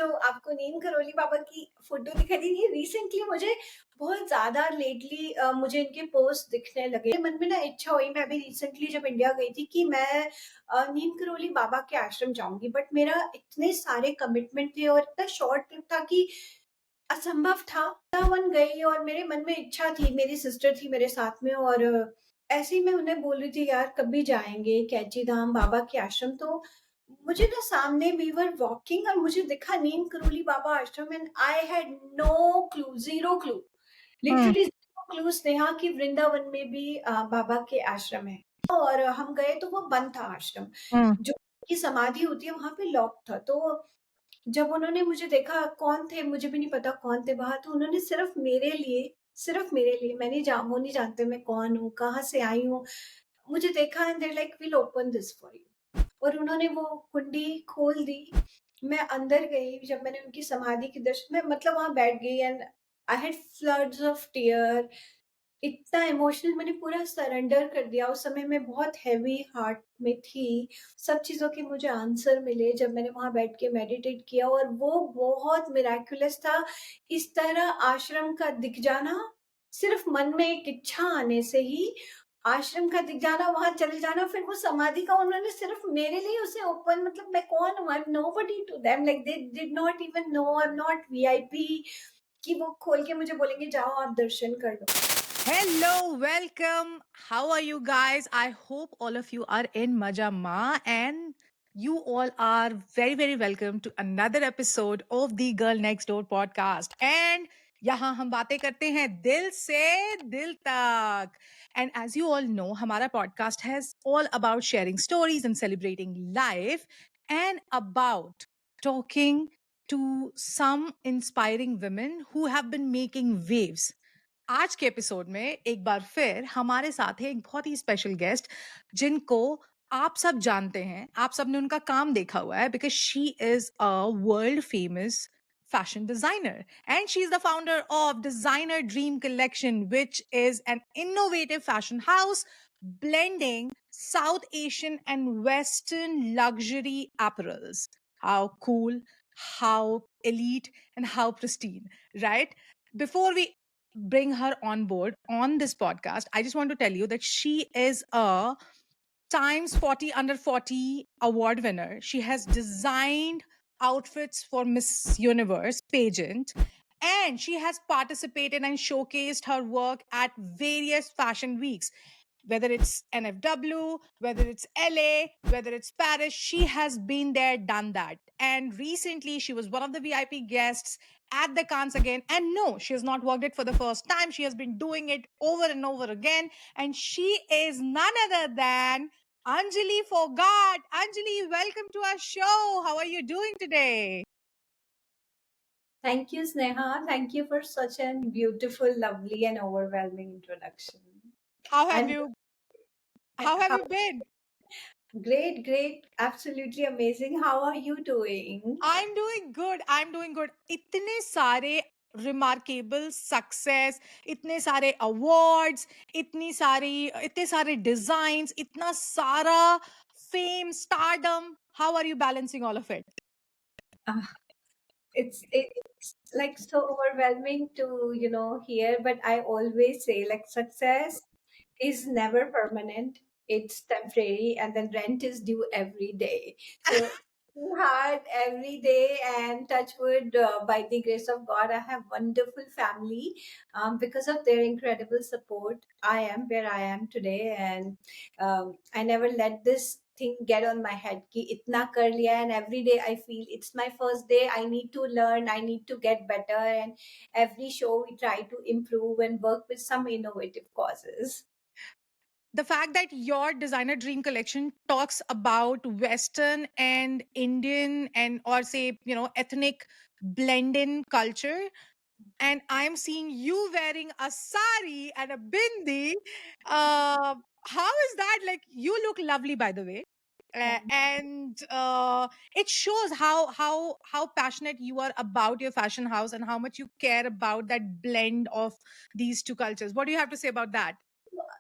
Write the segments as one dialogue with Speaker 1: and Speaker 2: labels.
Speaker 1: जो आपको नीम करोली बाबा की फोटो दिखाई दी, ये रिसेंटली मुझे बहुत ज्यादा लेटली मुझे इनके पोस्ट दिखने लगे। मेरे मन में ना इच्छा हुई, मैं अभी रिसेंटली जब इंडिया गई थी, कि मैं नीम करोली बाबा के आश्रम जाऊंगी, बट मेरा इतने सारे कमिटमेंट थे और इतना शॉर्ट ट्रिप था कि असंभव था। वृंदावन गई और मेरे मन में इच्छा थी, मेरी सिस्टर थी मेरे साथ में, और ऐसे ही मैं उन्हें बोल रही थी, यार कभी जाएंगे कैची धाम बाबा के आश्रम। तो मुझे ना सामने वी वर वॉकिंग और मुझे दिखा नीम Karoli Baba ashram, and I had no clue, zero clue,
Speaker 2: hmm,
Speaker 1: literally zero clue Sneha की वृंदावन में भी बाबा के आश्रम है। और हम गए तो वो बंद था आश्रम,
Speaker 2: हुँ,
Speaker 1: जो की समाधि होती है वहां पे लॉक था। तो जब उन्होंने मुझे देखा, कौन थे मुझे भी नहीं पता कौन थे वहां, तो उन्होंने सिर्फ मेरे लिए, वो नहीं जानते मैं कौन हूँ, कहाँ से आई हूँ, मुझे देखा and there like will open this for you, और उन्होंने वो कुंडी खोल दी। मैं अंदर गई, जब मैंने उनकी समाधि के दर्शन में मतलब वहां बैठ गई, and I had floods of tear, इतना इमोशनल, मैंने पूरा सरेंडर कर दिया। उस समय मैं बहुत हैवी हार्ट में थी, सब चीज़ों के मुझे आंसर मिले जब मैंने वहाँ बैठ के मेडिटेट किया, और वो बहुत मिराकुलस था। इस तरह आश्रम का दिख जाना, सिर्फ मन में एक इच्छा आने से ही आश्रम का दिख जाना, वहाँ चले जाना, फिर वो समाधि का उन्होंने सिर्फ मेरे लिए उसे ओपन, मतलब मैं कौन हूँ, I am nobody to them, like they did not even know I am not VIP, कि वो खोल के मुझे बोलेंगे जाओ आप दर्शन कर लो।
Speaker 2: hello, welcome. How are you guys? I hope all of you are in Majama and you all are very, very welcome to another episode of the Girl Next Door podcast. And यहाँ हम बातें करते हैं दिल से दिल तक. And as you all know, हमारा podcast has all about sharing stories and celebrating life and about talking to some inspiring women who have been making waves. आज के एपिसोड में एक बार फिर हमारे साथ है एक बहुत ही स्पेशल गेस्ट जिनको आप सब जानते हैं, आप सब ने उनका काम देखा हुआ है because she is a world famous fashion designer and she's the founder of Designer Dream Collection, which is an innovative fashion house blending South Asian and Western luxury apparels. How cool, how elite, and how pristine, right? Before we bring her on board on this podcast, I just want to tell you that she is a Times 40 Under 40 award winner. She has designed outfits for Miss Universe pageant and she has participated and showcased her work at various fashion weeks. Whether it's NFW, whether it's LA, whether it's Paris, she has been there, done that. And recently, she was one of the VIP guests at the Cannes again. And no, she has not worked it for the first time. She has been doing it over and over again. And she is none other than Anjali Forgot. Anjali, welcome to our show. How are you doing today?
Speaker 1: Thank you, Sneha. Thank you for such a beautiful, lovely, and overwhelming introduction.
Speaker 2: How have
Speaker 1: And
Speaker 2: you how have
Speaker 1: how,
Speaker 2: you been?
Speaker 1: great, great, absolutely amazing. How are you doing?
Speaker 2: I'm doing good. I'm doing good. इतने सारे remarkable success, इतने सारे awards, इतने सारे designs, इतना सारा fame, stardom. How are you balancing all of it?
Speaker 1: Ah, it's like so overwhelming to hear, but I always say, like, success is never permanent. It's temporary, and then rent is due every day. So hard every day, and touch wood, by the grace of God, I have wonderful family. Because of their incredible support, I am where I am today, and I never let this thing get on my head ki itna kar liya, and every day I feel it's my first day, I need to learn, I need to get better, and every show we try to improve and work with some innovative causes.
Speaker 2: The fact that your Designer Dream Collection talks about Western and Indian and or say, ethnic blend in culture, and I'm seeing you wearing a sari and a bindi. How is that? Like, you look lovely, by the way.
Speaker 1: Thank
Speaker 2: And it shows how passionate you are about your fashion house and how much you care about that blend of these two cultures. What do you have to say about that?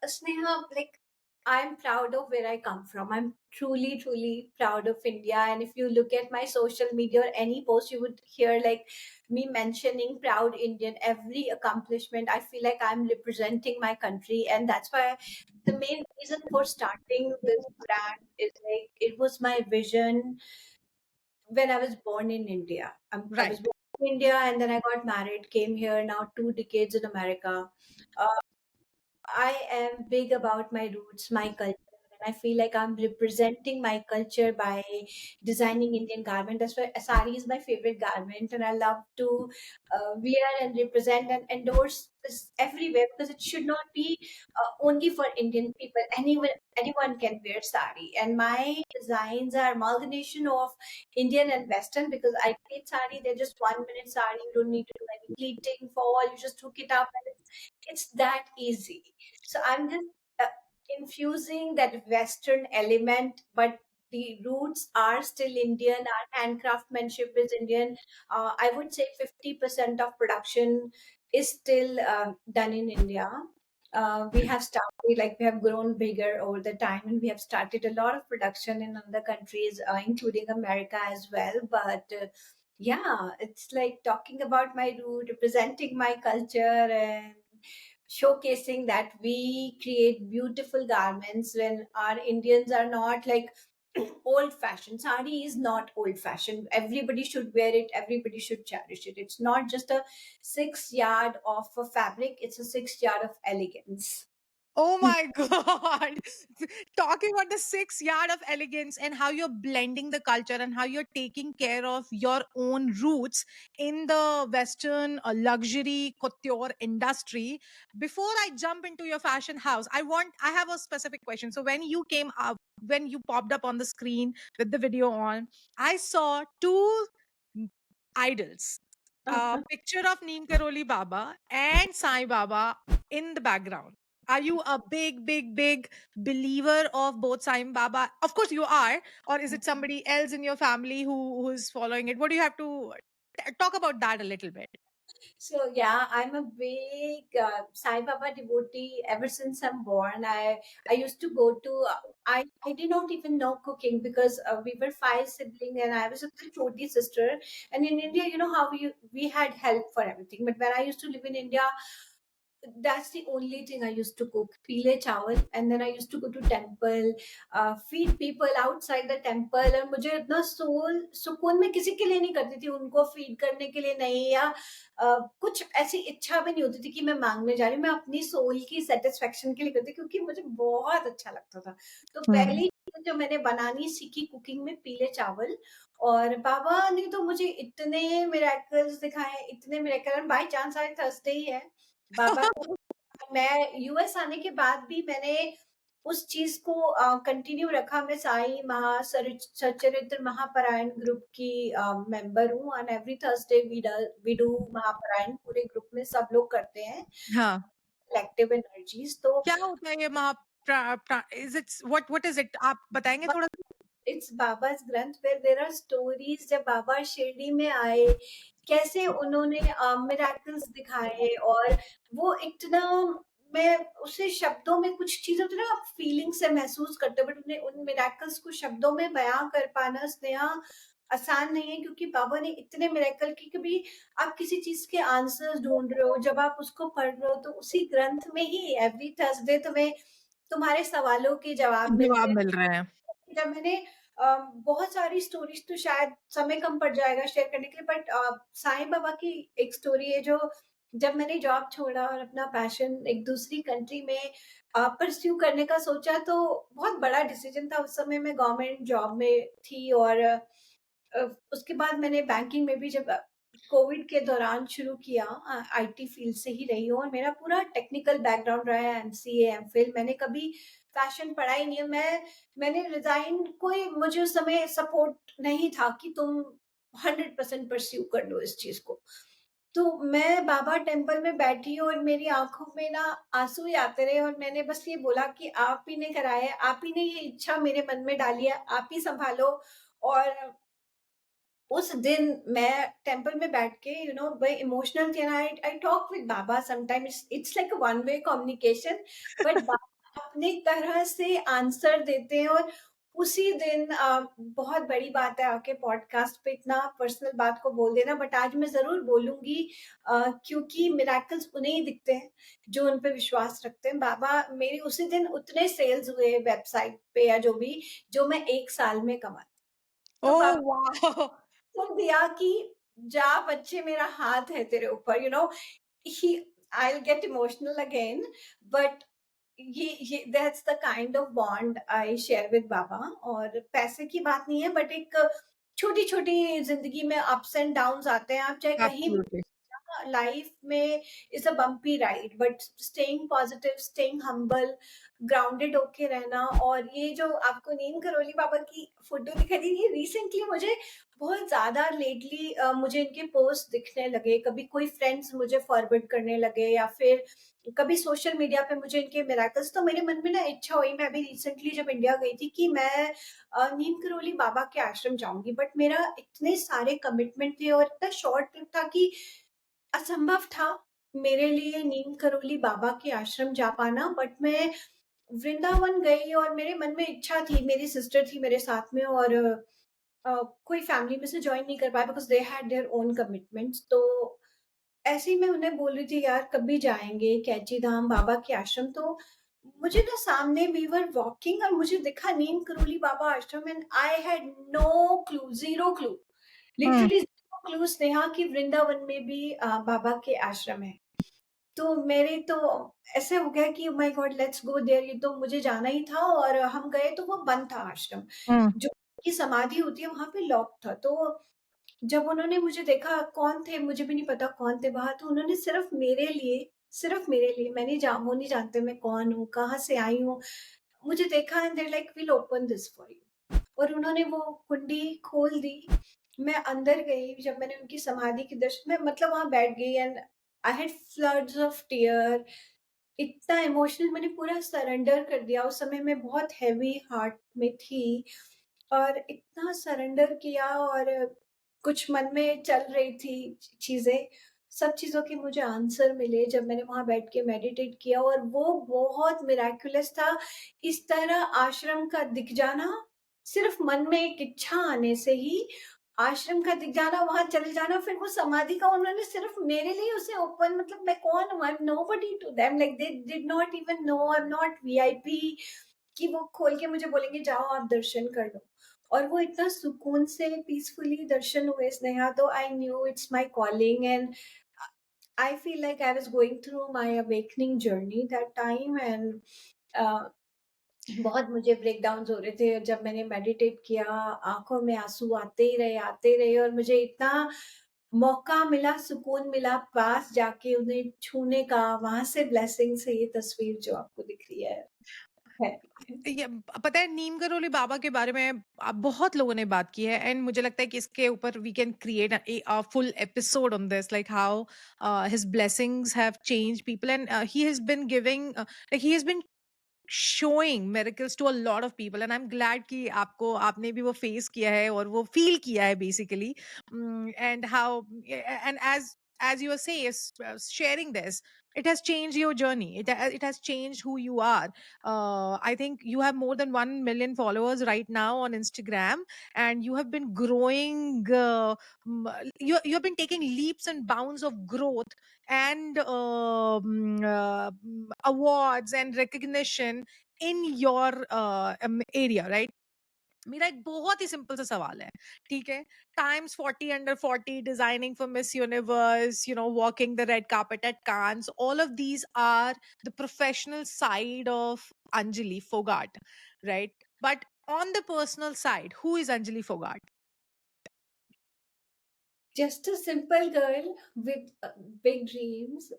Speaker 1: Sneha, like, I'm proud of where I come from. I'm truly, truly proud of India. And if you look at my social media or any post, you would hear like me mentioning proud Indian, every accomplishment. I feel like I'm representing my country. And that's why the main reason for starting this brand is like it was my vision when I was born in India. I was
Speaker 2: Right.
Speaker 1: born in India and then I got married, came here now 2 decades in America. Uh, I am big about my roots, my culture, and I feel like I'm representing my culture by designing Indian garment. That's why sari is my favorite garment, and I love to wear and represent and endorse this everywhere because it should not be only for Indian people. Anyone can wear sari, and my designs are amalgamation of Indian and Western because I create sari. They're just 1 minute sari. You don't need to do any pleating, fall. You just hook it up, and it's that easy. So I'm just uh, infusing that Western element, but the roots are still Indian. Our handcraftmanship is Indian. I would say 50% of production is still done in India. We have started, like, we have grown bigger over the time, and we have started a lot of production in other countries, including America as well. But yeah, it's like talking about my root, representing my culture, and showcasing that we create beautiful garments when our Indians are not like old fashioned. Sari is not old fashioned. Everybody should wear it, everybody should cherish it. It's not just a 6 yard of a fabric, it's a 6 yard of elegance.
Speaker 2: Oh my God. Talking about the 6 yard of elegance and how you're blending the culture and how you're taking care of your own roots in the Western luxury couture industry. Before I jump into your fashion house, I have a specific question. So when you came up, when you popped up on the screen with the video on, I saw two idols, a
Speaker 1: Uh-huh.
Speaker 2: picture of Neem Karoli Baba and Sai Baba in the background. Are you a big, big, big believer of both Sai and Baba? Of course you are. Or is it somebody else in your family who's following it? What do you have to talk about that a little bit?
Speaker 1: So yeah, I'm a big Sai Baba devotee ever since I'm born. I used to go to I did not even know cooking because we were five siblings and I was just a choti sister. And in India, you know how we had help for everything. But when I used to live in India, that's the only thing I used to cook, pile chawal, and then I used to go to temple, feed people outside the temple, और मुझे इतना soul सुकून मैं किसी के लिए नहीं करती थी, उनको फीड करने के लिए नहीं, या कुछ ऐसी इच्छा भी नहीं होती थी कि मैं मांगने जा रही हूँ, मैं अपनी सोल की सेटिस्फेक्शन के लिए करती क्योंकि मुझे बहुत अच्छा लगता था। तो
Speaker 2: Hmm.
Speaker 1: पहली चीज जो मैंने बनानी सीखी कुकिंग में पीले चावल, और बाबा ने तो मुझे इतने मिरेकल्स दिखाए, इतने मिरेकल, बाय चांस आज थर्सडे ही है, बाबा को मैं यूएस आने के बाद भी मैंने उस चीज़ को कंटिन्यू रखा। मैं साईं सच्चरित्र महापारायण ग्रुप की मेंबर हूँ, and every Thursday we do Mahaparayan, पूरे ग्रुप में सब लोग करते हैं,
Speaker 2: हाँ,
Speaker 1: कलेक्टिव एनर्जीज। तो
Speaker 2: क्या होता है ये is it what is it, आप बताएंगे थोड़ा?
Speaker 1: इट्स बाबा's ग्रंथ वेयर देयर आर स्टोरीज। जब बाबा शिरडी में आए, कैसे उन्होंने मिरेकल्स दिखाए, और वो इतना, मैं उसे शब्दों में, कुछ चीजें होती है ना आप फीलिंग से महसूस करते हो, बट उन्हें उन मिरेकल्स को शब्दों में बयां कर पाना स्नेहा आसान नहीं है, क्योंकि बाबा ने इतने मिरेकल की, कभी आप किसी चीज के आंसर्स ढूंढ रहे हो, जब आप उसको पढ़ रहे हो तो उसी ग्रंथ में ही एवरी थर्सडे तुम्हें तुम्हारे सवालों के जवाब मिलते
Speaker 2: जवाब
Speaker 1: हैं।
Speaker 2: मिल रहे हैं।
Speaker 1: जब मैंने बहुत सारी स्टोरीज, तो शायद समय कम पड़ जाएगा शेयर करने के लिए, बट साईं बाबा की एक स्टोरी है जो, जब मैंने जॉब छोड़ा और अपना पैशन एक दूसरी कंट्री में परस्यू करने का सोचा, तो बहुत बड़ा डिसीजन था। उस समय मैं गवर्नमेंट जॉब में थी, और उसके बाद मैंने बैंकिंग में भी, जब कोविड के दौरान शुरू किया, आईटी फील्ड से ही रही हूँ, और मेरा पूरा टेक्निकल बैकग्राउंड रहा है, एमसीए, एमफिल। मैंने कभी फैशन पढ़ा ही नहीं है। मैंने रिजाइन, कोई मुझे उस समय सपोर्ट नहीं था कि तुम 100% परस्यू कर लो इस चीज को। तो मैं बाबा टेम्पल में बैठी और मेरी आंखों में ना आंसू ही आते रहे, और मैंने बस ये बोला कि आप ही ने कराया है, आप ही ने ये इच्छा मेरे मन में डाली है, आप ही संभालो। और उस दिन मैं टेम्पल में बैठ के, very इमोशनल थी, and I I talk with Baba sometime, it's like a one way communication, but अपनी तरह से आंसर देते हैं और उसी दिन बहुत बड़ी बात है आके पॉडकास्ट पे इतना पर्सनल बात को बोल देना, बट आज मैं ज़रूर बोलूँगी क्योंकि मिरेकल्स उन्हें ही दिखते हैं जो उन पे विश्वास रखते हैं। बाबा मेरे उसी दिन उतने सेल्स हुए वेबसाइट पे या जो भी, जो मैं 1 साल में कमाती। तो
Speaker 2: ओह
Speaker 1: बाबा
Speaker 2: वाओ!
Speaker 1: ने दिया कि जा बच्चे मेरा हाथ है तेरे ऊपर, ही I will get emotional again, but ये that's the kind of bond I share with Baba. और पैसे की बात नहीं है, बट एक छोटी-छोटी ज़िंदगी में अप्स एंड डाउन्स आते हैं, आप चाहे कहीं भी,
Speaker 2: एब्सोल्युटली।
Speaker 1: लाइफ में is a bumpy ride, but staying positive, staying humble, grounded होके रहना। और ये जो आपको नीम करोली बाबा की फ़ोटो दिखाई दी, ये रिसेंटली मुझे बहुत ज़्यादा लेटली मुझे इनके पोस्ट दिखने लगे। कभी कोई फ्रेंड्स मुझे फॉरवर्ड करने लगे या फिर कभी सोशल मीडिया पे मुझे इनके मिरेकल्स, तो मेरे मन में ना इच्छा हुई, मैं अभी रिसेंटली जब इंडिया गई थी, कि मैं नीम करोली बाबा के आश्रम जाऊँगी। बट मेरा इतने सारे कमिटमेंट थे और इतना शॉर्ट ट्रिप था कि असंभव था मेरे लिए नीम करोली बाबा के आश्रम जा पाना। बट मैं वृंदावन गई और मेरे मन में इच्छा थी, मेरी सिस्टर थी मेरे साथ में, और कोई फैमिली में से जॉइन नहीं कर पाया because they had their own commitments. तो ऐसे ही मैं उन्हें बोल रही थी, यार कभी जाएँगे कैची धाम बाबा के आश्रम। तो मुझे ना सामने वी वर वॉकिंग और मुझे दिखा नीम Karoli Baba ashram, and I had no clue, zero clue,
Speaker 2: hmm,
Speaker 1: literally zero clue Sneha कि वृंदावन में भी बाबा के आश्रम है। तो मेरे तो ऐसे हो गया कि oh my god let's go there, ये तो मुझे जाना ही था। और हम गए तो वो बंद था आश्रम,
Speaker 2: हुँ,
Speaker 1: जो की समाधि होती है वहाँ पे लॉक था। तो जब उन्होंने मुझे देखा, कौन थे मुझे भी नहीं पता कौन थे बाहर, तो उन्होंने सिर्फ मेरे लिए, वो नहीं जानते मैं कौन हूँ, कहाँ से आई हूँ, मुझे देखा and they like we will open this for you. और उन्होंने वो कुंडी खोल दी। मैं अंदर गई, जब मैंने उनकी समाधि के दर्शन में मतलब वहाँ बैठ गई, and I had floods of tear, इतना इमोशनल, मैंने पूरा सरेंडर कर दिया। उस समय मैं बहुत हेवी हार्ट में थी और इतना सरेंडर किया, और कुछ मन में चल रही थी चीज़ें, सब चीज़ों के मुझे आंसर मिले जब मैंने वहाँ बैठ के मेडिटेट किया, और वो बहुत मिराकुलस था। इस तरह आश्रम का दिख जाना, सिर्फ मन में एक इच्छा आने से ही आश्रम का दिख जाना, वहाँ चले जाना, फिर वो समाधि का उन्होंने सिर्फ मेरे लिए उसे ओपन, मतलब मैं कौन हूँ? I am nobody to them, like they did not even know I am not VIP कि वो खोल के मुझे बोलेंगे जाओ आप दर्शन कर लो। और वो इतना सुकून से पीसफुली दर्शन हुए स्नेहा, तो I knew it's my calling, and I feel like I was going through my awakening journey that time. And बहुत मुझे ब्रेकडाउन्स हो रहे थे जब मैंने मेडिटेट किया, आँखों में आँसू आते ही रहे, और मुझे इतना मौका मिला, सुकून मिला पास जाके उन्हें छूने का, वहाँ से ब्लेसिंग्स है ये तस्वीर जो आपको दिख रही है।
Speaker 2: ये पता है नीम करोली बाबा के बारे में बहुत लोगों ने बात की है एंड मुझे लगता है कि इसके ऊपर we can create a full episode on this like how his blessings have change people and he has been giving like he has been showing miracles to a lot of people and I'm glad कि आपको आपने भी वो face किया है और वो feel किया है basically and how and as you were saying sharing this it has changed your journey it has changed who you are I think you have more than 1 million followers right now on Instagram and you have been growing you have been taking leaps and bounds of growth and awards and recognition in your area right मेरा एक बहुत ही simple सा सवाल है ठीक है times 40 under 40 designing for Miss Universe you know walking the red carpet at Cannes all of these are the professional side of Anjali Phogat right but on the personal side who is Anjali Fogart?
Speaker 1: Just a simple girl with big dreams,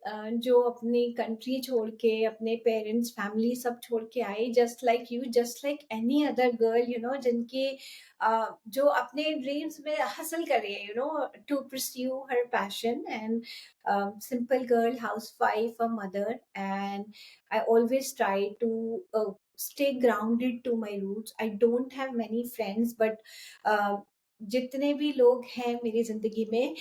Speaker 1: जो अपनी country छोड़ के, अपने parents family सब छोड़ के आई, just like you, just like any other girl, जिनके जो अपने ड्रीम्स में हासिल कर रही है, to pursue her passion. And simple girl, house wife, a mother, and I always try to stay grounded to my roots. I don't have many friends, but जितने भी लोग हैं मेरी ज़िंदगी में,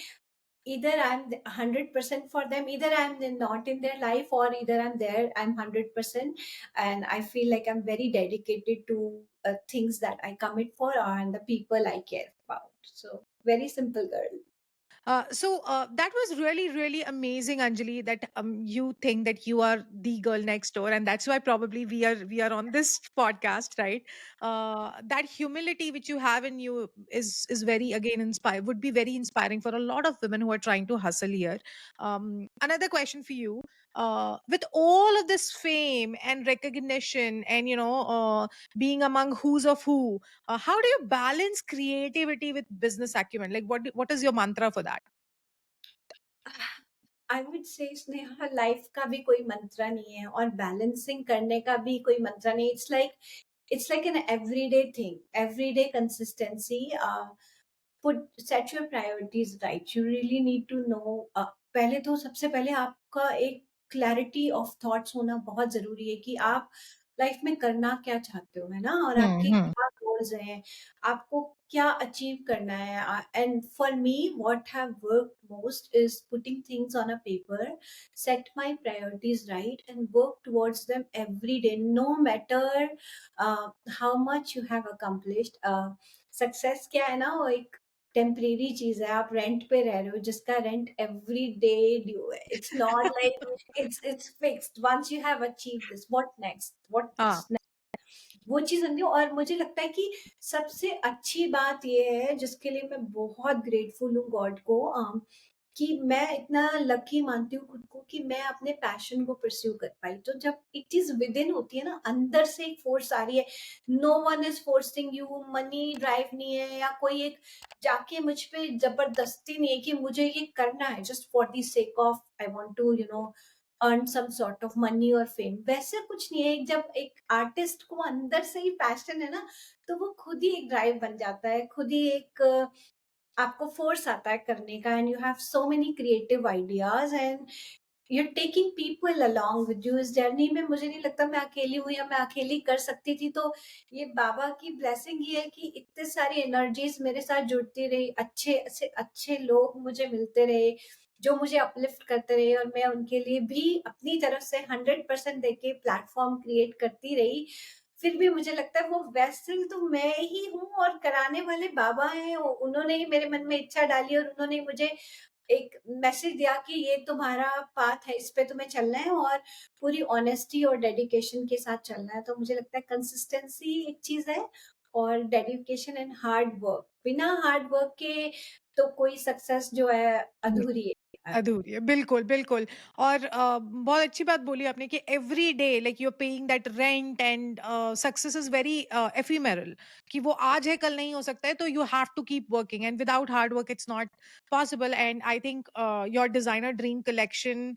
Speaker 1: either I'm 100% for them, either I'm not in their life, or either I'm there, I'm 100%. And I feel like I'm very dedicated to things that I commit for and the people I care about. So, very simple girl.
Speaker 2: That was really, really amazing, Anjali. That you think that you are the girl next door, and that's why probably we are on this podcast, right? That humility which you have in you is very again inspire would be very inspiring for a lot of women who are trying to hustle here. Another question for you: with all of this fame and recognition, and being among who's of who, how do you balance creativity with business acumen? Like, what is your mantra for that?
Speaker 1: I would say Sneha, life का भी कोई मंत्र नहीं है और balancing करने का भी कोई मंत्र नहीं. It's like an everyday thing, everyday consistency. put set your priorities right. You really need to know. पहले तो सबसे पहले आपका एक क्लैरिटी ऑफ थॉट्स होना बहुत जरूरी है कि आप लाइफ में करना क्या चाहते हो, है ना, और आपके
Speaker 2: Hmm.
Speaker 1: क्या गोल्स हैं, आपको क्या अचीव करना है. And for me what have worked most is putting things on a paper, set my priorities right, and work towards them every day, no matter how much you have accomplished. Success क्या है ना, वो एक temporary चीज है. आप rent पे रह रहे हो जिसका रेंट एवरी डे ड्यू है. It's not like it's fixed. Once you have achieve this, what next,
Speaker 2: Ah.
Speaker 1: What वो चीज होती है. और मुझे लगता है कि सबसे अच्छी बात ये है जिसके लिए मैं बहुत ग्रेटफुल हूँ गॉड को, कि मैं इतना लकी मानती हूँ खुद को कि मैं अपने पैशन को परस्यू कर पाई. तो जब एक चीज विद इन होती है ना, अंदर से एक फोर्स आ रही है, no one is forcing you, money drive नहीं है या कोई एक जाके मुझ पे जबरदस्ती नहीं है कि मुझे ये करना है just for the sake of I want to earn some sort of money और फेम. वैसे कुछ नहीं है. जब एक आर्टिस्ट को अंदर से ही पैशन है ना, तो वो खुद ही एक ड्राइव बन जाता है, खुद ही एक आपको फोर्स आता है करने का. And you have so many creative ideas, and you're taking people along with you इस जर्नी में. मुझे नहीं लगता मैं अकेली हूँ या मैं अकेली कर सकती थी. तो ये बाबा की ब्लेसिंग ये है कि इतने सारी एनर्जीज मेरे साथ जुड़ती रही, अच्छे अच्छे अच्छे लोग मुझे मिलते रहे जो मुझे अपलिफ्ट करते रहे, और मैं उनके लिए भी अपनी तरफ से 100% देके प्लेटफॉर्म क्रिएट करती रही. फिर भी मुझे लगता है वो वेसल तो मैं ही हूँ और कराने वाले बाबा हैं. उन्होंने ही मेरे मन में इच्छा डाली और उन्होंने ही मुझे एक मैसेज दिया कि ये तुम्हारा पाथ है, इस पे तुम्हें चलना है और पूरी ऑनेस्टी और डेडिकेशन के साथ चलना है. तो मुझे लगता है कंसिस्टेंसी एक चीज है, और डेडिकेशन एंड हार्ड वर्क. बिना हार्ड वर्क के तो कोई सक्सेस जो है अधूरी है.
Speaker 2: अधूरी है, बिल्कुल, बिल्कुल। और बहुत अच्छी बात बोली आपने कि every day like you are paying that rent and success is very ephemeral, कि वो आज है, कल नहीं हो सकता है, तो you have to keep working and without hard work it's not possible. And I think your designer dream collection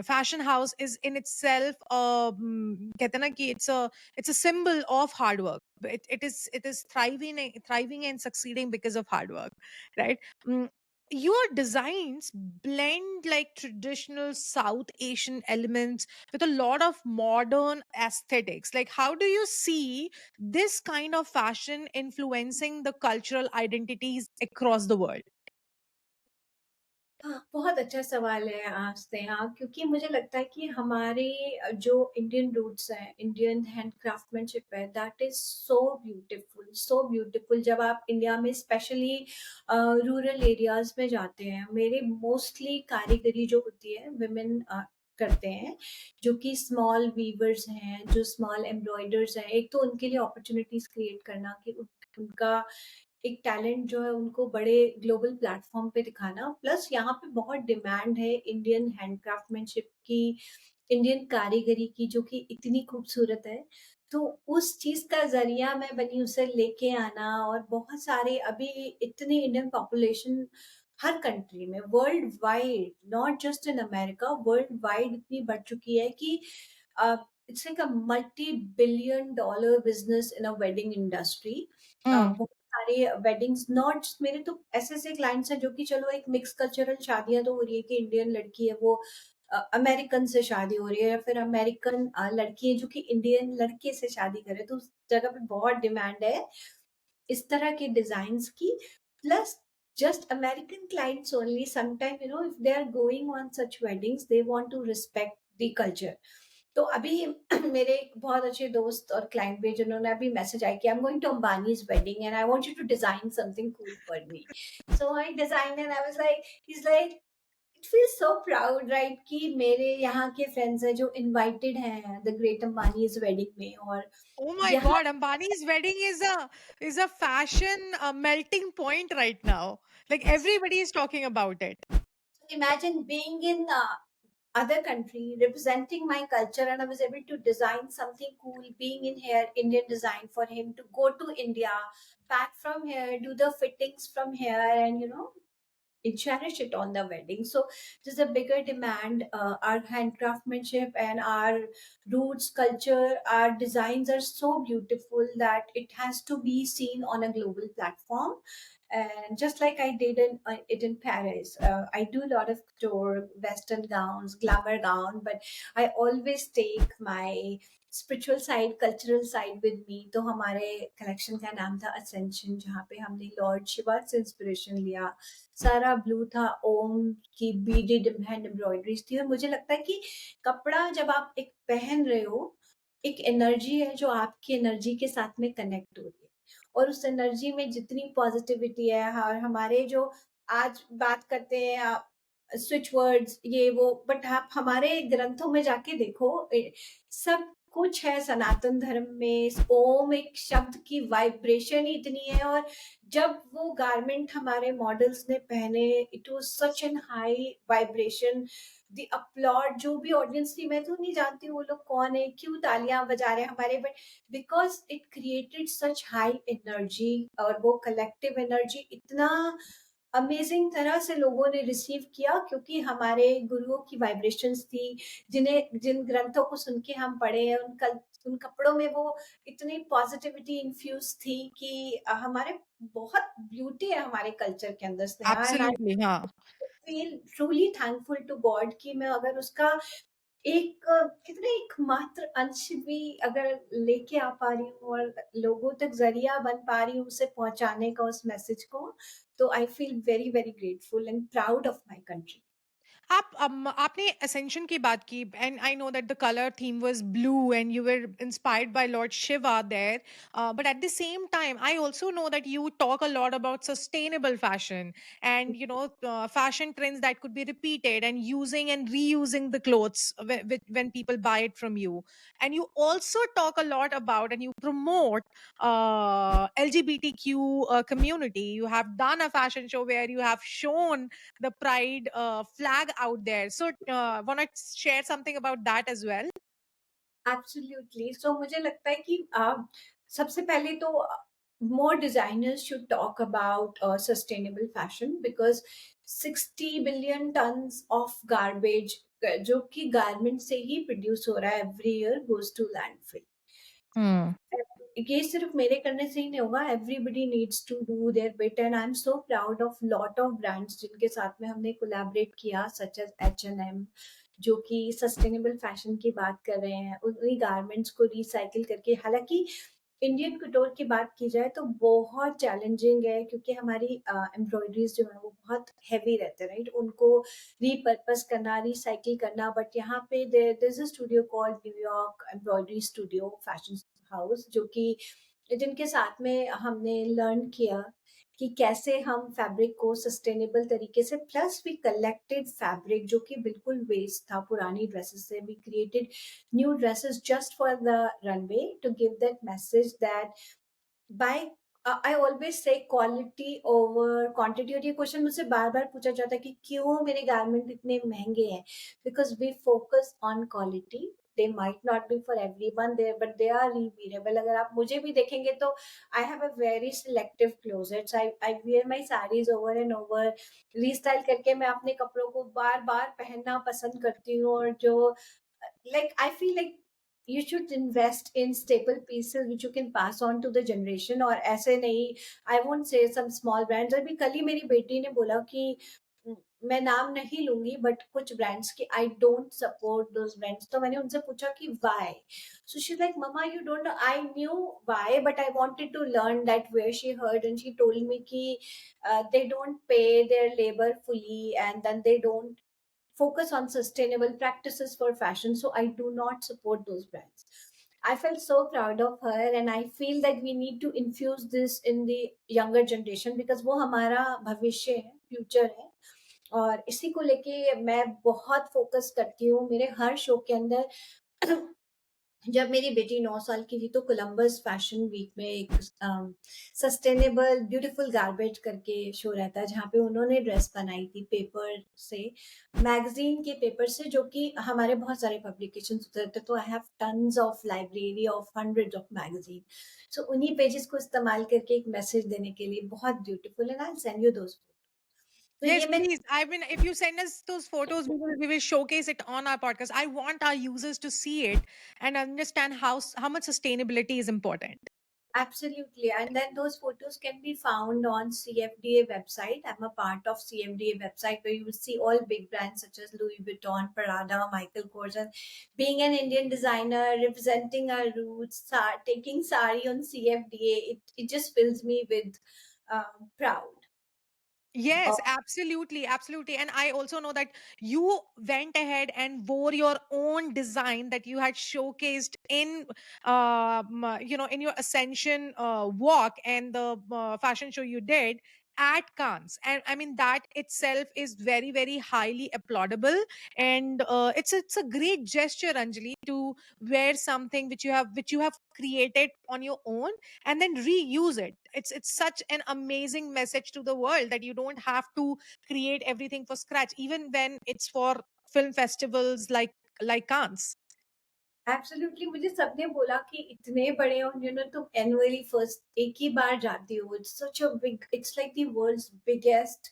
Speaker 2: fashion house is in itself कहते हैं ना कि it's a symbol of hard work. It is thriving and succeeding because of hard work, right? Mm, your designs blend like traditional South Asian elements with a lot of modern aesthetics. Like, how do you see this kind of fashion influencing the cultural identities across the world?
Speaker 1: हाँ, बहुत अच्छा सवाल है आप स्नेहा, क्योंकि मुझे लगता है कि हमारे जो इंडियन रूट्स हैं, इंडियन हैंड क्राफ्टमैनशिप है, that is so beautiful, so beautiful. जब आप इंडिया में स्पेशली रूरल एरियाज में जाते हैं, मेरे मोस्टली कारीगरी जो होती है विमेन करते हैं, जो कि स्मॉल वीवर्स हैं, जो स्मॉल एम्ब्रॉयडर्स हैं. एक तो उनके लिए अपॉर्चुनिटीज क्रिएट करना कि उनका एक टैलेंट जो है उनको बड़े ग्लोबल प्लेटफॉर्म पे दिखाना. प्लस यहाँ पे बहुत डिमांड है इंडियन हैंडक्राफ्टमैनशिप की, इंडियन कारीगरी की, जो कि इतनी खूबसूरत है. तो उस चीज का जरिया मैं बनी उसे लेके आना. और बहुत सारे अभी इतनी इंडियन पॉपुलेशन हर कंट्री में world wide, not just in America, world wide इतनी बढ़ चुकी है कि it's like a multi billion dollar business in a wedding industry.
Speaker 2: Mm,
Speaker 1: बहुत सारे वेडिंग्स, नॉट मेरे तो ऐसे ऐसे क्लाइंट्स हैं जो कि चलो एक मिक्स कल्चरल शादियां तो हो रही है कि इंडियन लड़की है वो अमेरिकन से शादी हो रही है, या फिर अमेरिकन लड़की है जो कि इंडियन लड़के से शादी करे, तो उस जगह पे बहुत डिमांड है इस तरह के डिजाइन की. Plus just American clients only. Sometimes, if they are going on such weddings, they want to respect the culture. तो अभी मेरे एक बहुत अच्छे दोस्त और क्लाइंट भी जिन्होंने अभी मैसेज आया कि I am going to Ambani's wedding and I want you to design something cool for me. So I design and I was like, he is like, it feels so proud right कि मेरे यहाँ के friends हैं जो invited हैं the great Ambanis wedding में. और
Speaker 2: Oh my
Speaker 1: यहाँ
Speaker 2: God, Ambani's wedding is a fashion melting point right now. Like everybody is talking about it.
Speaker 1: imagine being in other country representing my culture, and I was able to design something cool being in here, Indian design, for him to go to India, back from here, do the fittings from here, and cherish it on the wedding. So there's a bigger demand. Our handcraftsmanship and our roots, culture, our designs are so beautiful that it has to be seen on a global platform. And just like I did it in Paris, I do a lot of couture, Western gowns, glamour gown, but I always take my spiritual side, cultural side with me. तो हमारे collection का नाम था ascension, जहाँ पे हमने Lord Shiva से inspiration लिया. सारा ब्लू था, ओम की बीडेड हैंड एम्ब्रॉयडरीज थी. और मुझे लगता है कि कपड़ा जब आप एक पहन रहे हो, एक एनर्जी है जो आपकी एनर्जी के साथ में कनेक्ट हो रही है. और उस एनर्जी में जितनी पॉजिटिविटी है, और हमारे जो आज बात करते हैं आप स्विच वर्ड्स ये वो, बट आप हमारे ग्रंथों में जाके देखो, सब कुछ है सनातन धर्म में. ओम एक शब्द की वाइब्रेशन ही इतनी है. और जब वो गारमेंट हमारे मॉडल्स ने पहने, it was such an high vibration. The upload, जो भी ऑडियंस थी, मैं तो नहीं जानती वो लोग कौन है, क्यों तालियां बजा रहे हैं हमारे, but because it created such high energy. और वो कलेक्टिव एनर्जी इतना अमेजिंग तरह से लोगों ने रिसीव किया, क्योंकि हमारे गुरुओं की वाइब्रेशंस थी, जिन ग्रंथों को सुन के हम पढ़े हैं, उन कपड़ों में वो इतनी पॉजिटिविटी इन्फ्यूज थी कि हमारे बहुत ब्यूटी है हमारे कल्चर के अंदर Sneha. And I
Speaker 2: Absolutely, huh?
Speaker 1: Feel truly thankful to god कि मैं अगर उसका एक कितने एक मात्र अंश भी अगर लेके आ पा रही हूँ, और लोगों तक जरिया बन पा रही हूँ उसे पहुंचाने का, उस मैसेज को, तो I feel very very grateful and proud of my country.
Speaker 2: आपने असेंशन की बात की and I know that the colour theme was blue and you were inspired by lord Shiva there but at the same time I also know that you talk a lot about sustainable fashion and fashion trends that could be repeated and using and reusing the clothes when people buy it from you, and you also talk a lot about and you promote LGBTQ community. You have done a fashion show where you have shown the pride flag out there. So want to share something about that as well?
Speaker 1: Absolutely. So मुझे लगता है कि सबसे पहले तो more designers should talk about sustainable fashion, because 60 billion tons of garbage जो कि garment से ही प्रोड्यूस हो रहा है every year goes to landfill.
Speaker 2: Hmm.
Speaker 1: ये सिर्फ मेरे करने से ही नहीं होगा, everybody needs to do their bit. And I am so proud of lot of brands जिनके साथ में हमने कोलैबोरेट किया, सच एज H&M, जो कि सस्टेनेबल फैशन की बात कर रहे हैं, उन्हीं गारमेंट्स को रिसाइकिल करके. हालांकि इंडियन कटोर की बात की जाए तो बहुत चैलेंजिंग है, क्योंकि हमारी एम्ब्रॉयडरीज जो है वो बहुत हैवी रहते हैं, राइट, उनको रीपर्पस करना, रिसाइकिल करना. बट यहाँ पे there is a studio called New York embroidery studio fashion house, जो कि जिनके साथ में हमने लर्न किया कि कैसे हम फैब्रिक को सस्टेनेबल तरीके से, प्लस वी कलेक्टेड फैब्रिक जो कि बिल्कुल वेस्ट था पुरानी ड्रेसेस से, we created new dresses just for the runway to give that message that by I always say quality over quantity. और ये क्वेश्चन मुझसे बार बार पूछा जाता है कि क्यों मेरे गारमेंट इतने महंगे हैं, because we focus on quality. They might not be for everyone there, but they are rewearable. अगर आप मुझे भी देखेंगे तो I have a very selective closets. I wear my saris over and over, restyle करके मैं अपने कपड़ों को बार बार पहनना पसंद करती हूँ. और जो like I feel like you should invest in staple pieces which you can pass on to the generation. और ऐसे नहीं, I won't say some small brands. अभी कल ही मेरी बेटी ने बोला कि मैं नाम नहीं लूँगी, बट कुछ ब्रांड्स की I don't support those brands. तो मैंने उनसे पूछा कि why? So she is like, "mamma you don't know." I knew why, but I wanted to learn that where she heard and she told me कि they don't pay their labor fully, and then they don't focus on sustainable practices for fashion. So I do not support those brands. I felt so proud of her, and I feel that we need to infuse this in the younger generation because वो हमारा भविष्य है, future है। और इसी को लेके मैं बहुत फोकस करती हूँ मेरे हर शो के अंदर। जब मेरी बेटी 9 साल की थी तो कोलंबस फैशन वीक में एक सस्टेनेबल ब्यूटीफुल गार्बेज करके शो रहता है जहाँ पे उन्होंने ड्रेस बनाई थी पेपर से, मैगजीन के पेपर से, जो कि हमारे बहुत सारे पब्लिकेशन होते थे। तो I have tons of library of hundreds of magazine. So उन्हीं पेजेस को इस्तेमाल करके एक मैसेज देने के लिए बहुत ब्यूटीफुल है। आई सेंड यू दोस्त। तो
Speaker 2: Yes,
Speaker 1: ये मैं
Speaker 2: please. I mean, if you send us those photos, we will showcase it on our podcast. I want our users to see it and understand how much sustainability is important.
Speaker 1: Absolutely. And then those photos can be found on CFDA website. I'm a part of CFDA website where you will see all big brands such as Louis Vuitton, Prada, Michael Kors. And being an Indian designer, representing our roots, taking sari on CFDA, it just fills me with proud.
Speaker 2: Yes, absolutely, absolutely. And I also know that you went ahead and wore your own design that you had showcased in, in your Ascension walk and the fashion show you did at Cannes. And I mean, that itself is very, very highly applaudable. And it's a great gesture, Anjali, to wear something which you have created on your own and then reuse it. It's such an amazing message to the world that you don't have to create everything for scratch, even when it's for film festivals like Cannes.
Speaker 1: Absolutely, मुझे सबने बोला कि इतने बड़े onion तुम annually first एक ही बार जाती हो। It's such a big, it's like the world's biggest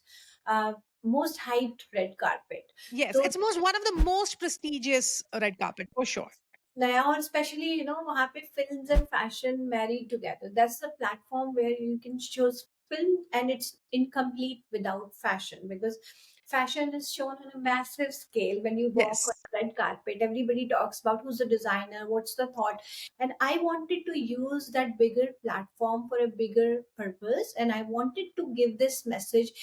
Speaker 1: most hyped red carpet.
Speaker 2: Yes,
Speaker 1: तो
Speaker 2: it's most one of the most prestigious red carpet for sure.
Speaker 1: नया, और स्पेशली वहाँ पे films and fashion married together, that's the platform where you can show film and it's incomplete without fashion, because fashion is shown on a massive scale when you walk on
Speaker 2: Yes.
Speaker 1: the red carpet. Everybody talks about who's the designer, what's the thought, and I wanted to use that bigger platform for a bigger purpose, and I wanted to give this message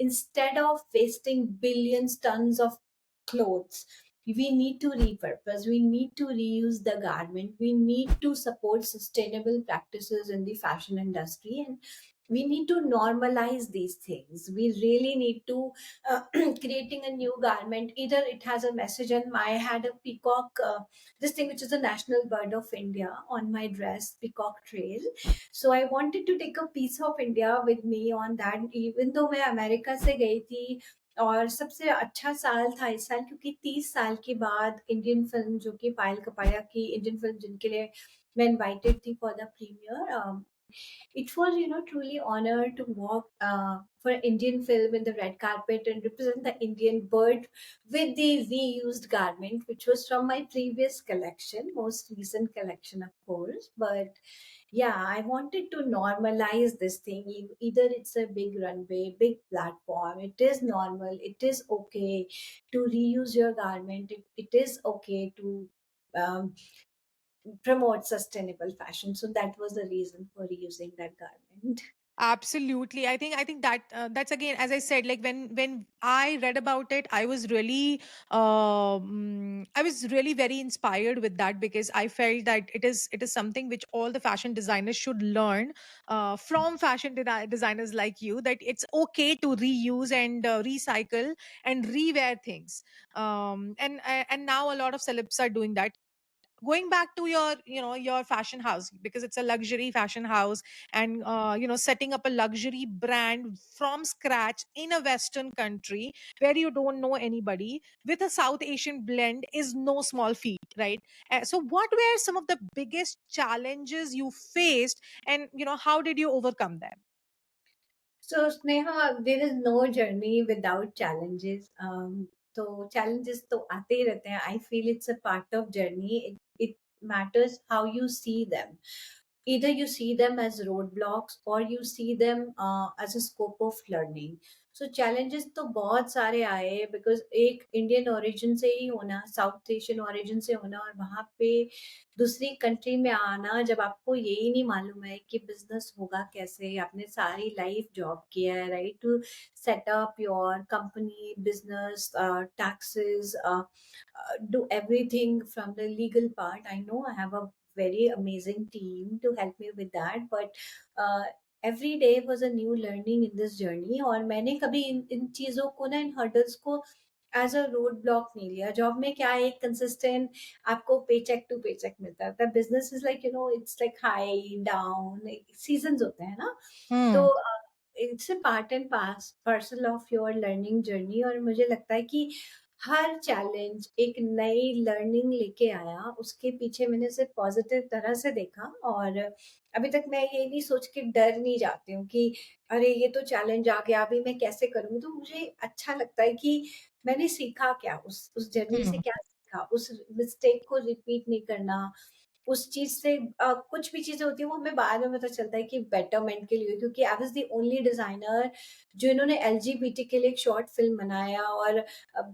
Speaker 1: instead of wasting billions tons of clothes. We need to repurpose, we need to reuse the garment, we need to support sustainable practices in the fashion industry, and we need to normalize these things. We really need to creating a new garment, either it has a message. And I had a peacock, this thing which is a national bird of India, on my dress, peacock trail. So I wanted to take a piece of India with me on that, even though मैं America से गई थी। और सबसे अच्छा साल था इस साल, क्योंकि 30 साल के बाद इंडियन फ़िल्म, जो कि पायल कपाड़िया की इंडियन फ़िल्म, जिनके लिए मैं इनवाइटेड थी for the premiere, it was, truly honor to walk for Indian film in the red carpet and represent the Indian bird with the reused garment, which was from my previous collection, most recent collection, of course. But yeah, I wanted to normalize this thing. Either it's a big runway, big platform, it is normal, it is okay to reuse your garment, it is okay to um, promote sustainable fashion. So that was the reason for reusing that garment.
Speaker 2: Absolutely. I think that that's again, as I said, like when I read about it, I was really very inspired with that, because I felt that it is something which all the fashion designers should learn from fashion designers like you, that it's okay to reuse and recycle and rewear things. And now a lot of celebs are doing that. Going back to your fashion house, because it's a luxury fashion house, and setting up a luxury brand from scratch in a western country where you don't know anybody with a south Asian blend is no small feat, right? So what were some of the biggest challenges you faced, and how did you overcome them?
Speaker 1: So Sneha, there is no journey without challenges. So challenges तो आते ही रहते हैं. I feel it's a part of journey. It matters how you see them. either you see them as roadblocks or you see them as a scope of learning. So challenges तो बहुत सारे आए, because एक Indian origin से ही होना, south Asian origin से होना, और वहाँ पे दूसरी कंट्री में आना, जब आपको यही नहीं मालूम है कि बिजनेस होगा कैसे, आपने सारी लाइफ जॉब किया है, right, to set up your company business, taxes, do everything from the legal part. I know I have a very amazing team to help me with that, but uh, every day was a new learning in this journey. और मैंने कभी इन चीज़ों को ना, इन hurdles को as a road block नहीं लिया। Job में क्या है, एक कंसिस्टेंट आपको पे चेक टू पे चेक मिलता है। Business is like, it's like high down, season होते हैं ना। तो
Speaker 2: Hmm.
Speaker 1: It's a part and parcel of your learning journey, और मुझे लगता है कि हर चैलेंज एक नई लर्निंग लेके आया, उसके पीछे मैंने सिर्फ पॉजिटिव तरह से देखा। और अभी तक मैं ये नहीं सोच के डर नहीं जाती हूँ कि अरे ये तो चैलेंज आ गया, अभी मैं कैसे करूँगी। तो मुझे अच्छा लगता है कि मैंने सीखा क्या, उस जर्नी से
Speaker 2: Hmm.
Speaker 1: क्या सीखा, उस मिस्टेक को रिपीट नहीं करना। उस चीज़ से कुछ भी चीज़ें होती हैं वो हमें बाद में पता चलता है कि बेटरमेंट के लिए, क्योंकि I was the only designer जो इन्होंने एलजीबीटी के लिए एक शॉर्ट फ़िल्म बनाया। और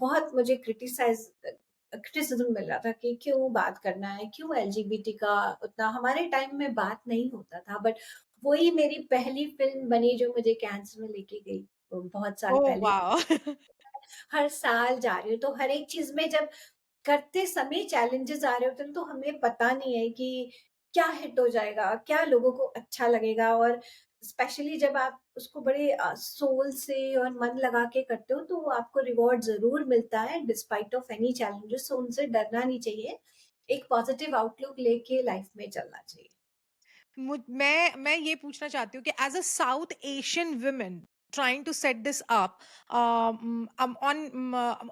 Speaker 1: बहुत मुझे क्रिटिसिज़्म मिल रहा था कि क्यों बात करना है, क्यों एलजीबीटी का उतना हमारे टाइम में बात नहीं होता था। बट वही मेरी पहली फ़िल्म बनी जो मुझे कैंस में लेके गई, बहुत साल
Speaker 2: Oh,
Speaker 1: पहले।
Speaker 2: wow.
Speaker 1: हर साल जा रही हूँ, तो हर एक चीज़ में जब करते समय चैलेंजेस आ रहे होते हैं, तो हमें पता नहीं है कि क्या हिट हो जाएगा, क्या लोगों को अच्छा लगेगा। और स्पेशली जब आप उसको बड़े सोल से और मन लगा के करते हो, तो आपको रिवॉर्ड ज़रूर मिलता है डिस्पाइट ऑफ एनी चैलेंजेस। सो उनसे डरना नहीं चाहिए। एक पॉजिटिव आउटलुक लेके लाइफ में चलना चाहिए।
Speaker 2: मैं ये पूछना चाहती हूँ कि as a South Asian women trying to set this up on,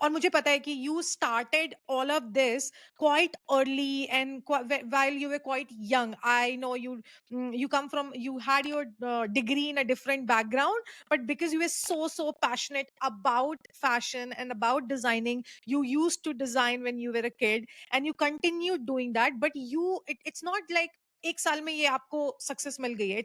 Speaker 2: और मुझे पता है कि you started all of this quite early and while you were quite young. I know you come from, you had your degree in a different background, but because you were so passionate about fashion and about designing, you used to design when you were a kid and you continued doing that. But it's not like एक साल में ये आपको success मिल गई है.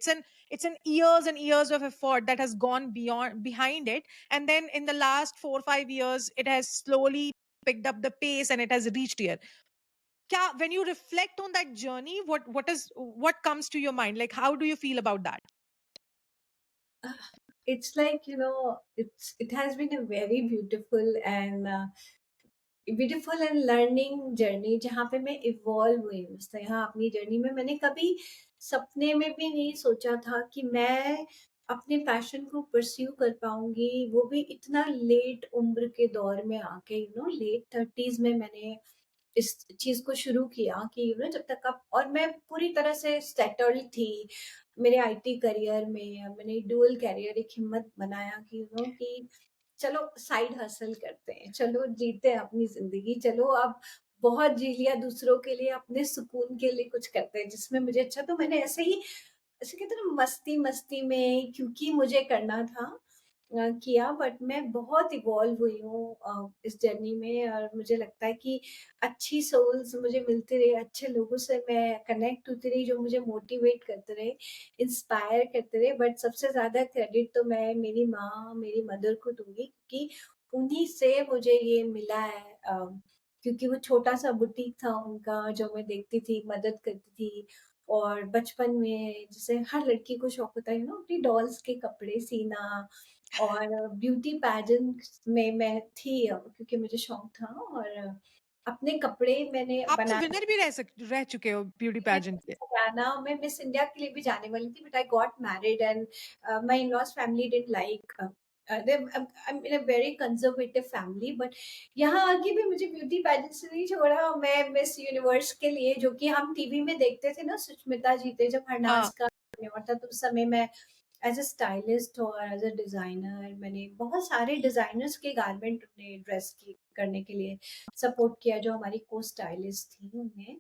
Speaker 2: It's an years and years of effort that has gone beyond behind it, and then in the last 4 or 5 years it has slowly picked up the pace and it has reached here. Kya, when you reflect on that journey, what comes to your mind? Like, how do you feel about that?
Speaker 1: It's like, it has been a very beautiful and learning journey, जहाँ पे मैं evolve हुई हूँ। तो यहाँ अपनी journey में मैंने कभी सपने में भी नहीं सोचा था कि मैं अपने पैशन को परस्यू कर पाऊंगी, वो भी इतना लेट उम्र के दौर में आके। लेट थर्टीज में मैंने इस चीज को शुरू किया कि जब तक आप, और मैं पूरी तरह से सेटल्ड थी मेरे आईटी करियर में। मैंने डुअल करियर एक हिम्मत बनाया कि कि चलो साइड हसल करते हैं, चलो जीते हैं अपनी ज़िंदगी, चलो अब बहुत जी लिया दूसरों के लिए, अपने सुकून के लिए कुछ करते हैं जिसमें मुझे अच्छा। तो मैंने ऐसे ही, ऐसे कहते हैं ना, मस्ती-मस्ती में, क्योंकि मुझे करना था किया। बट मैं बहुत इवॉल्व हुई हूँ इस जर्नी में, और मुझे लगता है कि अच्छी सोल्स मुझे मिलती रही, अच्छे लोगों से मैं कनेक्ट होती रही जो मुझे मोटिवेट करते रहे, इंस्पायर करते रहे। बट सबसे ज़्यादा क्रेडिट तो मैं मेरी माँ, मेरी मदर को दूँगी, क्योंकि उन्हीं से मुझे ये मिला है। क्योंकि वो छोटा-सा बुटीक था उनका जो मैं देखती थी, मदद करती थी। और बचपन में जैसे हर लड़की को शौक होता है अपनी डॉल्स के कपड़े सीना, और ब्यूटी पैजेंट्स में मैं थी, क्योंकि मुझे शौक था। और अपने कपड़े मैंने
Speaker 2: आप तो
Speaker 1: बनाना।
Speaker 2: विनर भी रह चुके हो ब्यूटी पेजेंट के.
Speaker 1: मैं मिस इंडिया के लिए भी जाने वाली थी, but I got married and my in-laws family didn't like, I am in a very conservative family. But यहाँ आके भी मुझे ब्यूटी पेजेंट से नहीं छोड़ा। मैं मिस यूनिवर्स के लिए, जो कि हम टीवी में देखते थे ना, सुष्मिता जी थे जब हरनाज
Speaker 2: हाँ.
Speaker 1: का हुआ था, तो उस समय मैं एज़ अ स्टाइलिस्ट और एज़ अ डिज़ाइनर मैंने बहुत सारे डिज़ाइनर्स के गारमेंट उन्हें ड्रेस की करने के लिए सपोर्ट किया, जो हमारी को स्टाइलिस्ट थी उन्हें।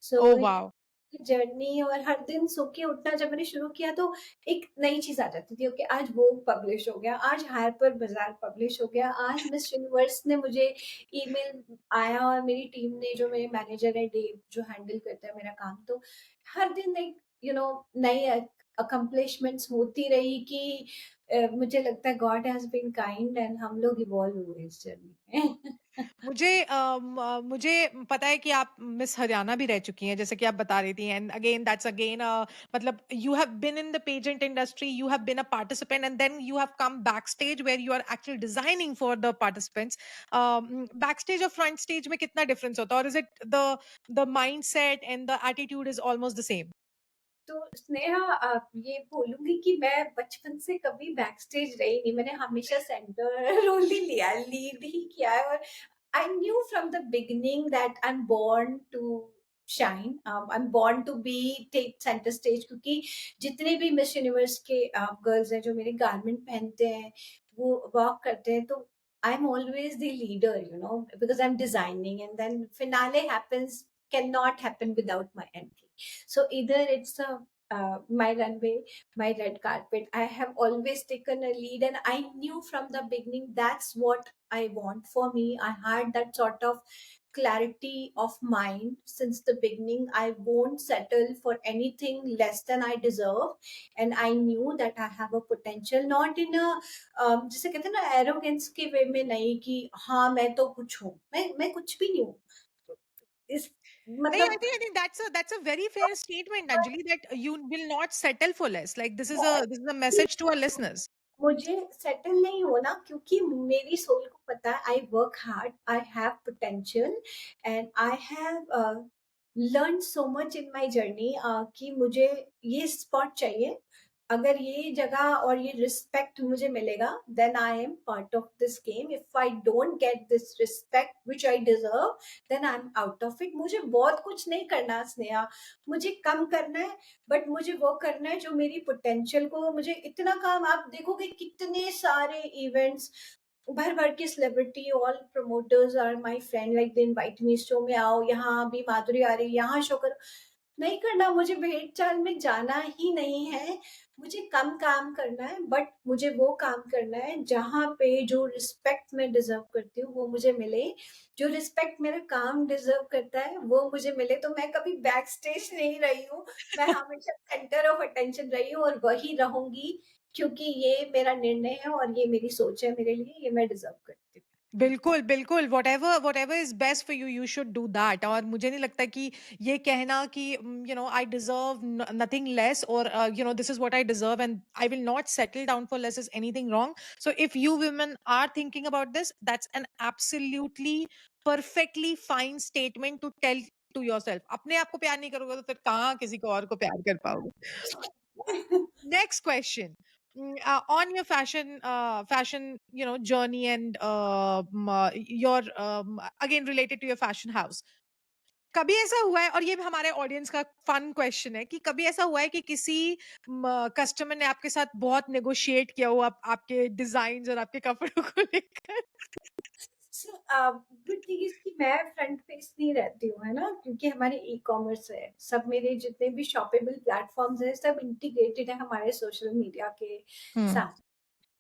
Speaker 1: सो
Speaker 2: Oh, wow.
Speaker 1: जर्नी, और हर दिन सो के उठना जब मैंने शुरू किया, तो एक नई चीज़ आ जाती थी। ओके, आज वोग पब्लिश हो गया, आज हाइपर बाज़ार पब्लिश हो गया, आज मिस यूनिवर्स ने मुझे ईमेल आया, और मेरी टीम ने, जो मेरे मैनेजर है डेव जो हैंडल करता है मेरा काम, तो हर दिन एक नई अकम्प्लिशमेंट्स होती रही कि मुझे लगता है god has been kind and हम लोग इवॉल्व हुए इस जर्नी में।
Speaker 2: मुझे पता है कि आप मिस हरियाणा भी रह चुकी हैं, जैसे कि आप बता रही थी, एंड अगेन दैट्स अगेन मतलब you have been in the pageant industry, you have been a participant and then you have come back stage where you are actually designing for the participants. Back stage और front stage में कितना difference होता है, और is it the mind set and the attitude is almost the same?
Speaker 1: तो स्नेहा, ये बोलूँगी कि मैं बचपन से कभी बैक स्टेज रही नहीं, मैंने हमेशा सेंटर रोल ही लिया, लीड ही किया है। और I knew from the beginning that I'm born to shine. I'm born to be take center stage, क्योंकि जितने भी मिस यूनिवर्स के गर्ल्स हैं जो मेरे गारमेंट पहनते हैं, वो वॉक करते हैं, तो I'm always the leader, because I'm designing, and then finale happens, cannot happen without my entry. So either it's my runway, my red carpet. I have always taken a lead, and I knew from the beginning that's what I want for me. I had that sort of clarity of mind since the beginning. I won't settle for anything less than I deserve, and I knew that I have a potential. Not in a जिसे कहते हैं ना arrogance के वे में, नहीं कि हाँ मैं तो कुछ हूँ, मैं कुछ भी नहीं हूँ इस
Speaker 2: नहीं,
Speaker 1: मतलब।
Speaker 2: I think that's a very fair statement, Anjali, that you will not settle for less. Like this is a message to our listeners.
Speaker 1: मुझे सेटल नहीं होना, क्योंकि मेरी सोल को पता है I work hard, I have potential, and I have learn so much in my journey कि मुझे ये स्पॉट चाहिए। अगर ये जगह और ये रिस्पेक्ट मुझे मिलेगा, then I am part of this game. If I don't get this respect which I deserve, then I am out of it. मुझे बहुत कुछ नहीं करना स्नेहा, मुझे कम करना है, बट मुझे वो करना है जो मेरी पोटेंशियल को। मुझे इतना काम, आप देखोगे कितने सारे इवेंट्स, भर भर के celebrity, all promoters are my friend, like they invite me, show में आओ, यहाँ भी माधुरी आ रही, यहाँ शो करो। नहीं करना, मुझे भेड़ चाल में जाना ही नहीं है। मुझे कम काम करना है, बट मुझे वो काम करना है जहाँ पे जो रिस्पेक्ट मैं डिजर्व करती हूँ वो मुझे मिले। जो रिस्पेक्ट मेरा काम डिजर्व करता है वो मुझे मिले। तो मैं कभी बैक स्टेज नहीं रही हूँ, मैं हमेशा सेंटर ऑफ अटेंशन रही हूँ और वही रहूंगी, क्योंकि ये मेरा निर्णय है और ये मेरी सोच है मेरे लिए, ये मैं डिजर्व करती हूँ।
Speaker 2: बिल्कुल, बिल्कुल, whatever is best for you, you should do that. और मुझे नहीं लगता कि ये कहना कि आई डिज़र्व नथिंग लेस, और this is what I deserve and I will not settle down for less is anything wrong. So if you women are thinking about this, that's an absolutely perfectly fine statement to tell to yourself. अपने आप को प्यार नहीं करोगे तो फिर कहाँ किसी को और को प्यार कर पाओगे? Next question. On your fashion, journey and your again related to your fashion house. कभी ऐसा हुआ है, और ये भी हमारे ऑडियंस का फन क्वेश्चन है, कि कभी ऐसा हुआ है कि किसी कस्टमर ने आपके साथ बहुत नेगोशिएट किया हो आपके डिजाइन और आपके कपड़ों को लेकर?
Speaker 1: गुड थिंग इज कि मैं फ्रंट फेस नहीं रहती हूँ, है ना, क्योंकि हमारे ई कॉमर्स है, सब मेरे जितने भी शॉपेबल प्लेटफॉर्म्स हैं सब इंटीग्रेटेड है हमारे सोशल मीडिया के
Speaker 2: हम्म।
Speaker 1: साथ।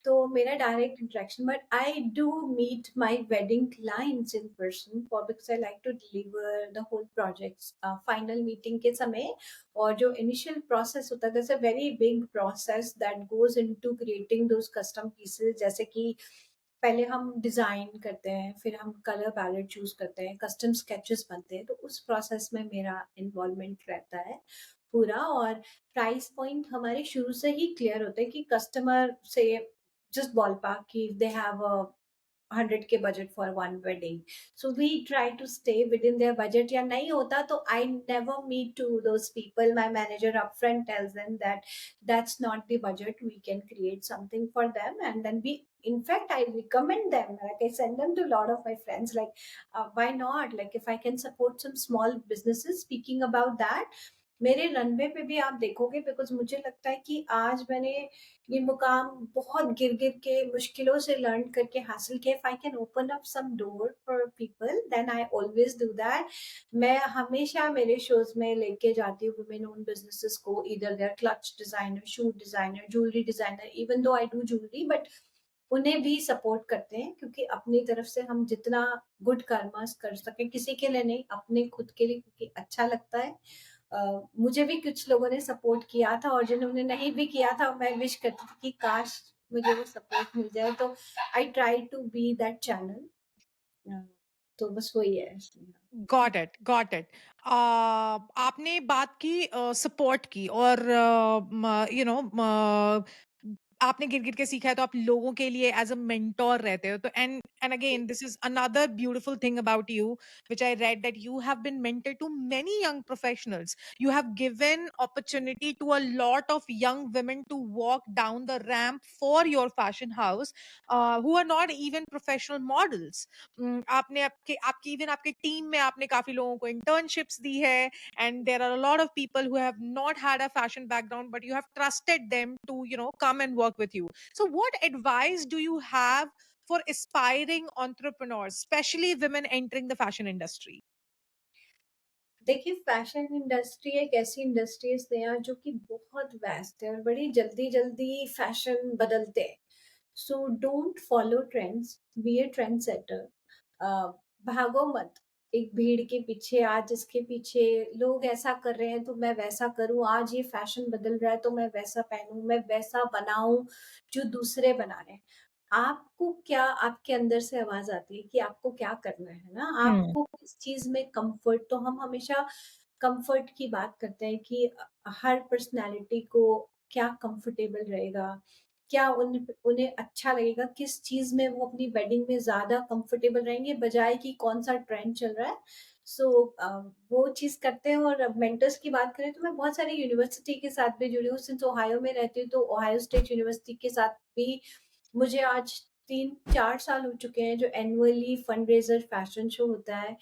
Speaker 1: तो मेरा direct interaction, but I do meet my wedding clients in person, for because I like to deliver the whole projects final meeting के समय। और जो इनिशियल प्रोसेस होता है, that's a very big process that goes into creating those custom pieces. जैसे कि पहले हम डिजाइन करते हैं, फिर हम कलर पैलेट चूज करते हैं, कस्टम स्केचेस बनते हैं, तो उस प्रोसेस में मेरा इन्वॉल्वमेंट रहता है पूरा। और प्राइस पॉइंट हमारे शुरू से ही क्लियर होते हैं कि कस्टमर से just ballpark कि if they have a 100K budget for one wedding, so we try to stay within their budget। या नहीं होता तो I never meet to those people, my manager upfront tells them that that's not the budget, we can create something for them, and then we, in fact I recommend them, like I send them to a lot of my friends, like why not, like if I can support some small businesses, speaking about that। मेरे runway पे भी आप देखोगे, because मुझे लगता है कि आज मैंने ये मुकाम बहुत गिर-गिर के मुश्किलों से लर्न करके हासिल किया। If I can open up some door for people, then I always do that. मैं हमेशा मेरे शोज़ में लेके जाती हूँ वुमेन ओन्ड बिज़नेसेस को, either they are clutch designer, shoe designer, jewellery designer, even though I do jewellery, but उन्हें भी सपोर्ट करते हैं, क्योंकि अपनी तरफ से हम जितना गुड कर्मास कर सकें, किसी के लिए नहीं, अपने खुद के लिए, क्योंकि अच्छा लगता है। मुझे भी कुछ लोगों ने सपोर्ट किया था और जिन्होंने नहीं भी किया था, मैं विश करती थी कि काश मुझे वो सपोर्ट मिल जाए। तो I try to be that channel. तो बस वही है इसमें।
Speaker 2: Got it, got it. आपने बात की सपोर्ट की, और आपने गिर-गिर के सीखा है, तो आप लोगों के लिए एज़ अ मेंटर रहते हो। तो and again this is another beautiful thing about you, which I read, that you have been mentor to many young professionals. You have given opportunity to a lot of young women to walk down the ramp for your fashion house, who are not even professional models. आपने आपके आपकी even आपके team में आपने काफ़ी लोगों को internships दी है, and there are a lot of people who have not had a fashion background, but you have trusted them to, come and work with you. So what advice do you have for aspiring entrepreneurs, especially women entering the fashion industry?
Speaker 1: देखिए, fashion industry एक ऐसी industries है यहाँ जो कि बहुत vast है और बड़ी जल्दी-जल्दी फैशन बदलते हैं। So don't follow trends, be a trend setter. अ, भागो मत एक भीड़ के पीछे, आज इसके पीछे लोग ऐसा कर रहे हैं तो मैं वैसा करूँ, आज ये फैशन बदल रहा है तो मैं वैसा पहनूँ, मैं वैसा बनाऊँ जो दूसरे बना रहे हैं। आपको क्या आपके अंदर से आवाज़ आती है कि आपको क्या करना है ना?
Speaker 2: Hmm.
Speaker 1: आपको किस चीज़ में कम्फ़र्ट, तो हम हमेशा कम्फ़र्ट की बात करते हैं कि हर पर्सनैलिटी को क्या कम्फ़र्टेबल रहेगा, क्या उन्हें अच्छा लगेगा, किस चीज़ में वो अपनी वेडिंग में ज़्यादा कम्फ़र्टेबल रहेंगे, बजाए कि कौन-सा ट्रेंड चल रहा है। सो वो चीज़ करते हैं। और मेंटर्स की बात करें तो मैं बहुत सारी यूनिवर्सिटी के साथ भी जुड़ी हूँ, सिंस ओहायो में रहती हूँ, तो ओहायो स्टेट यूनिवर्सिटी के साथ भी मुझे आज 3-4 साल हो चुके हैं, जो एनुअली फंडरेज़र फैशन शो होता है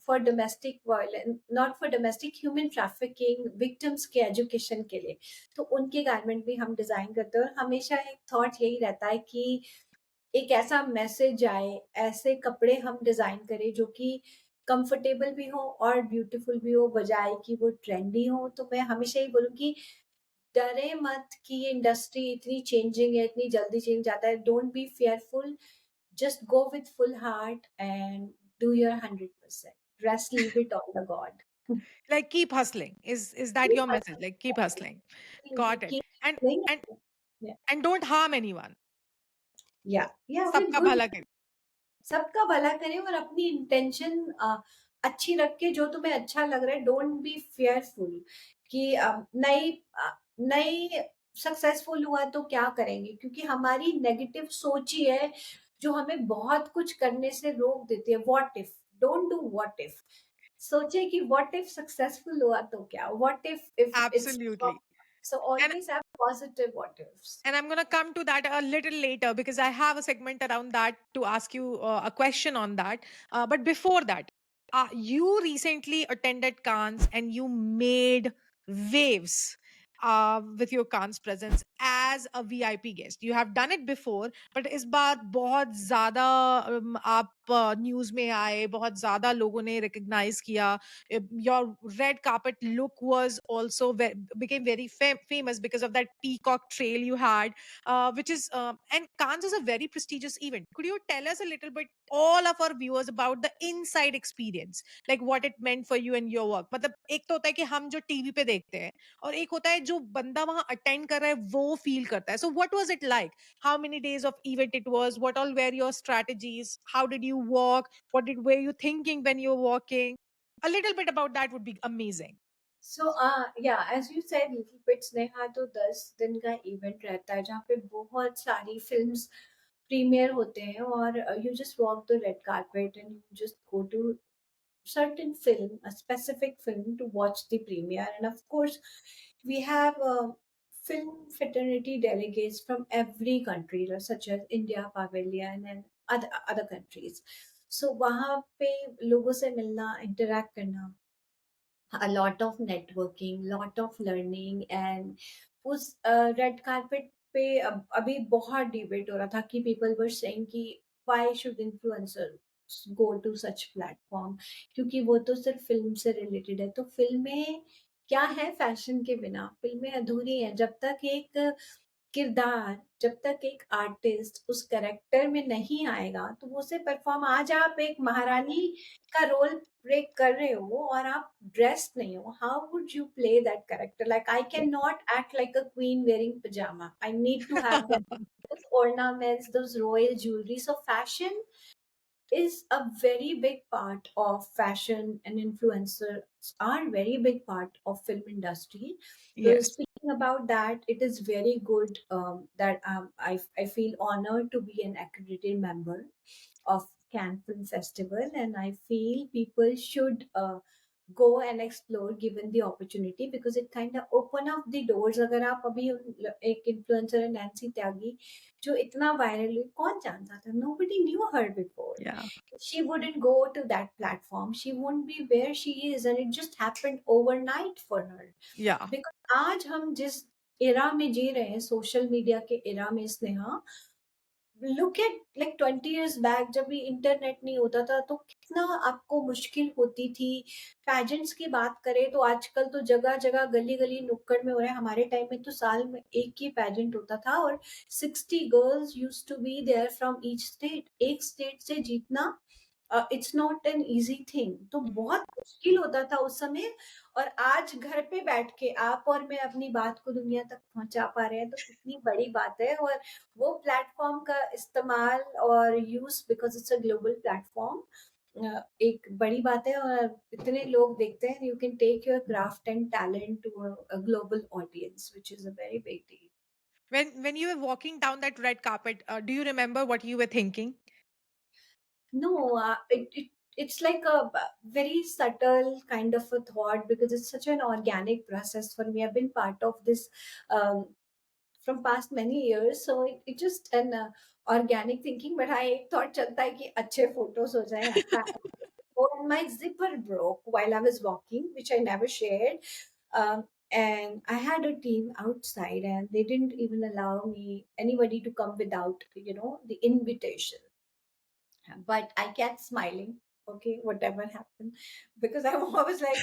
Speaker 1: for domestic violence, not for domestic, human trafficking victims के एजुकेशन के लिए। तो उनके गारमेंट भी हम डिज़ाइन करते हैं और हमेशा एक थॉट यही रहता है कि एक ऐसा मैसेज आए, ऐसे कपड़े हम डिज़ाइन करें जो कि कंफर्टेबल भी हो और ब्यूटीफुल भी हो, बजाए कि वो ट्रेंडी हो। तो मैं हमेशा यही बोलूँगी, डरे मत कि ये इंडस्ट्री इतनी चेंजिंग है, इतनी जल्दी चेंज जाता है। Don't be fearful, just go with full heart and do your 100%। Rest leave it on the God.
Speaker 2: Like, keep hustling. Is that
Speaker 1: keep
Speaker 2: your message? Like, keep
Speaker 1: हustling,
Speaker 2: hustling. Got it.
Speaker 1: Keep
Speaker 2: And and
Speaker 1: हustलिंग।
Speaker 2: and don't harm anyone.
Speaker 1: या with
Speaker 2: सबका
Speaker 1: good,
Speaker 2: भला करें.
Speaker 1: सबका भला करें और अपनी intention अच्छी रख के, जो तुम्हें अच्छा लग रहा है, डोंट बी फियरफुल कि नहीं सक्सेसफुल हुआ तो क्या करेंगे, क्योंकि हमारी नेगेटिव सोच ही है जो हमें बहुत कुछ करने से रोक देती है। What if, don't do what if. सोचे कि व्हाट इफ सक्सेसफुल हुआ तो क्या, what if it's,
Speaker 2: Absolutely.
Speaker 1: So
Speaker 2: And
Speaker 1: always have positive what ifs.
Speaker 2: And I'm going to come to that a little later, because I have a segment around that to ask you a question on that. But before that, you recently attended Cannes and you made waves with your Cannes presence as a VIP guest. You have done it before, but इस बार बहुत ज़्यादा आप news में आए, बहुत ज़्यादा लोगों ने रिकग्नाइज किया. Your red carpet look was also became very famous because of that peacock trail you had, which is and Cannes is a very prestigious event. Could you tell us a little bit, all of our viewers, about the inside experience, like what it meant for you and your work? मतलब एक तो होता है कि हम जो TV पे देखते हैं, और एक होता है जो बंदा वहां अटेंड कर रहा है वो फील करता है. So what was it like? How many days of event it was? What all were your strategies? How did you walk? Were you thinking when you were walking? A little bit about that would be amazing.
Speaker 1: So yeah as you said little bit Sneha, तो 10 दिन का event रहता है जहाँ पे बहुत सारी films premiere होते हैं और you just walk the red carpet and you just go to certain film, a specific film, to watch the premiere. And of course, we have film fraternity delegates from every country, such as India Pavilion and other countries. So वहाँ पे लोगों से मिलना, interact करना, a lot of networking, lot of learning, and उस red carpet पे अभी बहुत डिबेट हो रहा था कि पीपल वर सेइंग कि why should influencer go to such platform, क्योंकि वो तो सिर्फ फिल्म से रिलेटेड है। तो फिल्में क्या है फैशन के बिना, फिल्में अधूरी हैं जब तक एक किरदार जब तक एक आर्टिस्ट उस कैरेक्टर में नहीं आएगा, तो वो उसे परफ़ॉर्म आज आप एक महारानी का रोल प्ले कर रहे हो और आप ड्रेस्ड नहीं हो, how would you play that character? Like I can not act like a queen wearing pajama. I need to have that those ornaments, those royal jewelry. So fashion is a very big part of fashion, and influencers are very big part of film industry.
Speaker 2: Yes.
Speaker 1: Speaking about that, it is very good that I feel honored to be an accredited member of Cannes Film Festival, and I feel people should go and explore given the opportunity, because it kind of open up the doors. अगर आप अभी एक influencer है Nancy त्यागी जो इतना viral हुई, कौन जानता था? Nobody knew her before.
Speaker 2: Yeah.
Speaker 1: She wouldn't go to that platform. She wouldn't be where she is, and it just happened overnight for her.
Speaker 2: Yeah.
Speaker 1: Because आज हम जिस एरा में जी रहे हैं, सोशल मीडिया के एरा में, Sneha, look at like 20 years back जब भी इंटरनेट नहीं होता था तो कितना आपको मुश्किल होती थी। पैजेंट्स की बात करें तो आजकल तो जगह जगह गली गली नुक्कड़ में हो रहा है। हमारे टाइम में तो साल में एक ही पैजेंट होता था और 60 girls used to be there from each state. एक स्टेट से जीतना it's not an easy thing, तो
Speaker 2: Mhm.
Speaker 1: बहुत मुश्किल होता था उस समय। और आज घर पे बैठ के आप और मैं अपनी बात को दुनिया तक पहुंचा पा रहे हैं, तो कितनी बड़ी बात है। और वो प्लेटफॉर्म का इस्तेमाल और use, because it's a global platform, एक बड़ी बात है। और इतने लोग देखते हैं, you can take your craft and talent to a global audience, which is a very big deal.
Speaker 2: When you were walking down that red carpet, do you remember what you were thinking?
Speaker 1: No, it's like a very subtle kind of a thought, because it's such an organic process for me. I've been part of this um, from past many years, so it just an organic thinking. But I एक thought चलता है कि अच्छे photos हो जाएं, अच्छा। Oh, and my zipper broke while I was walking, which I never shared. And I had a team outside, and they didn't even allow me anybody to come without, the invitation. But I kept smiling. Okay, whatever happened, because I was like,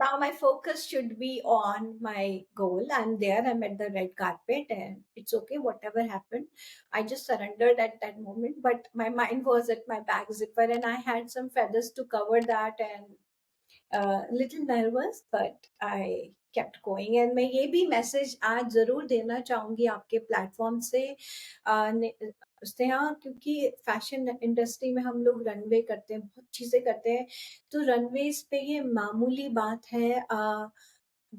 Speaker 1: now my focus should be on my goal. I'm there, I'm at the red carpet, and it's okay, whatever happened. I just surrendered at that moment, but my mind was at my back zipper, and I had some feathers to cover that, and little nervous, but I kept going. And मैं ये भी message आज ज़रूर देना चाहूँगी आपके platform से, स्नेहा, क्योंकि फैशन इंडस्ट्री में हम लोग रनवे करते हैं, बहुत चीज़ें करते हैं, तो रनवेज़ पे ये मामूली बात है,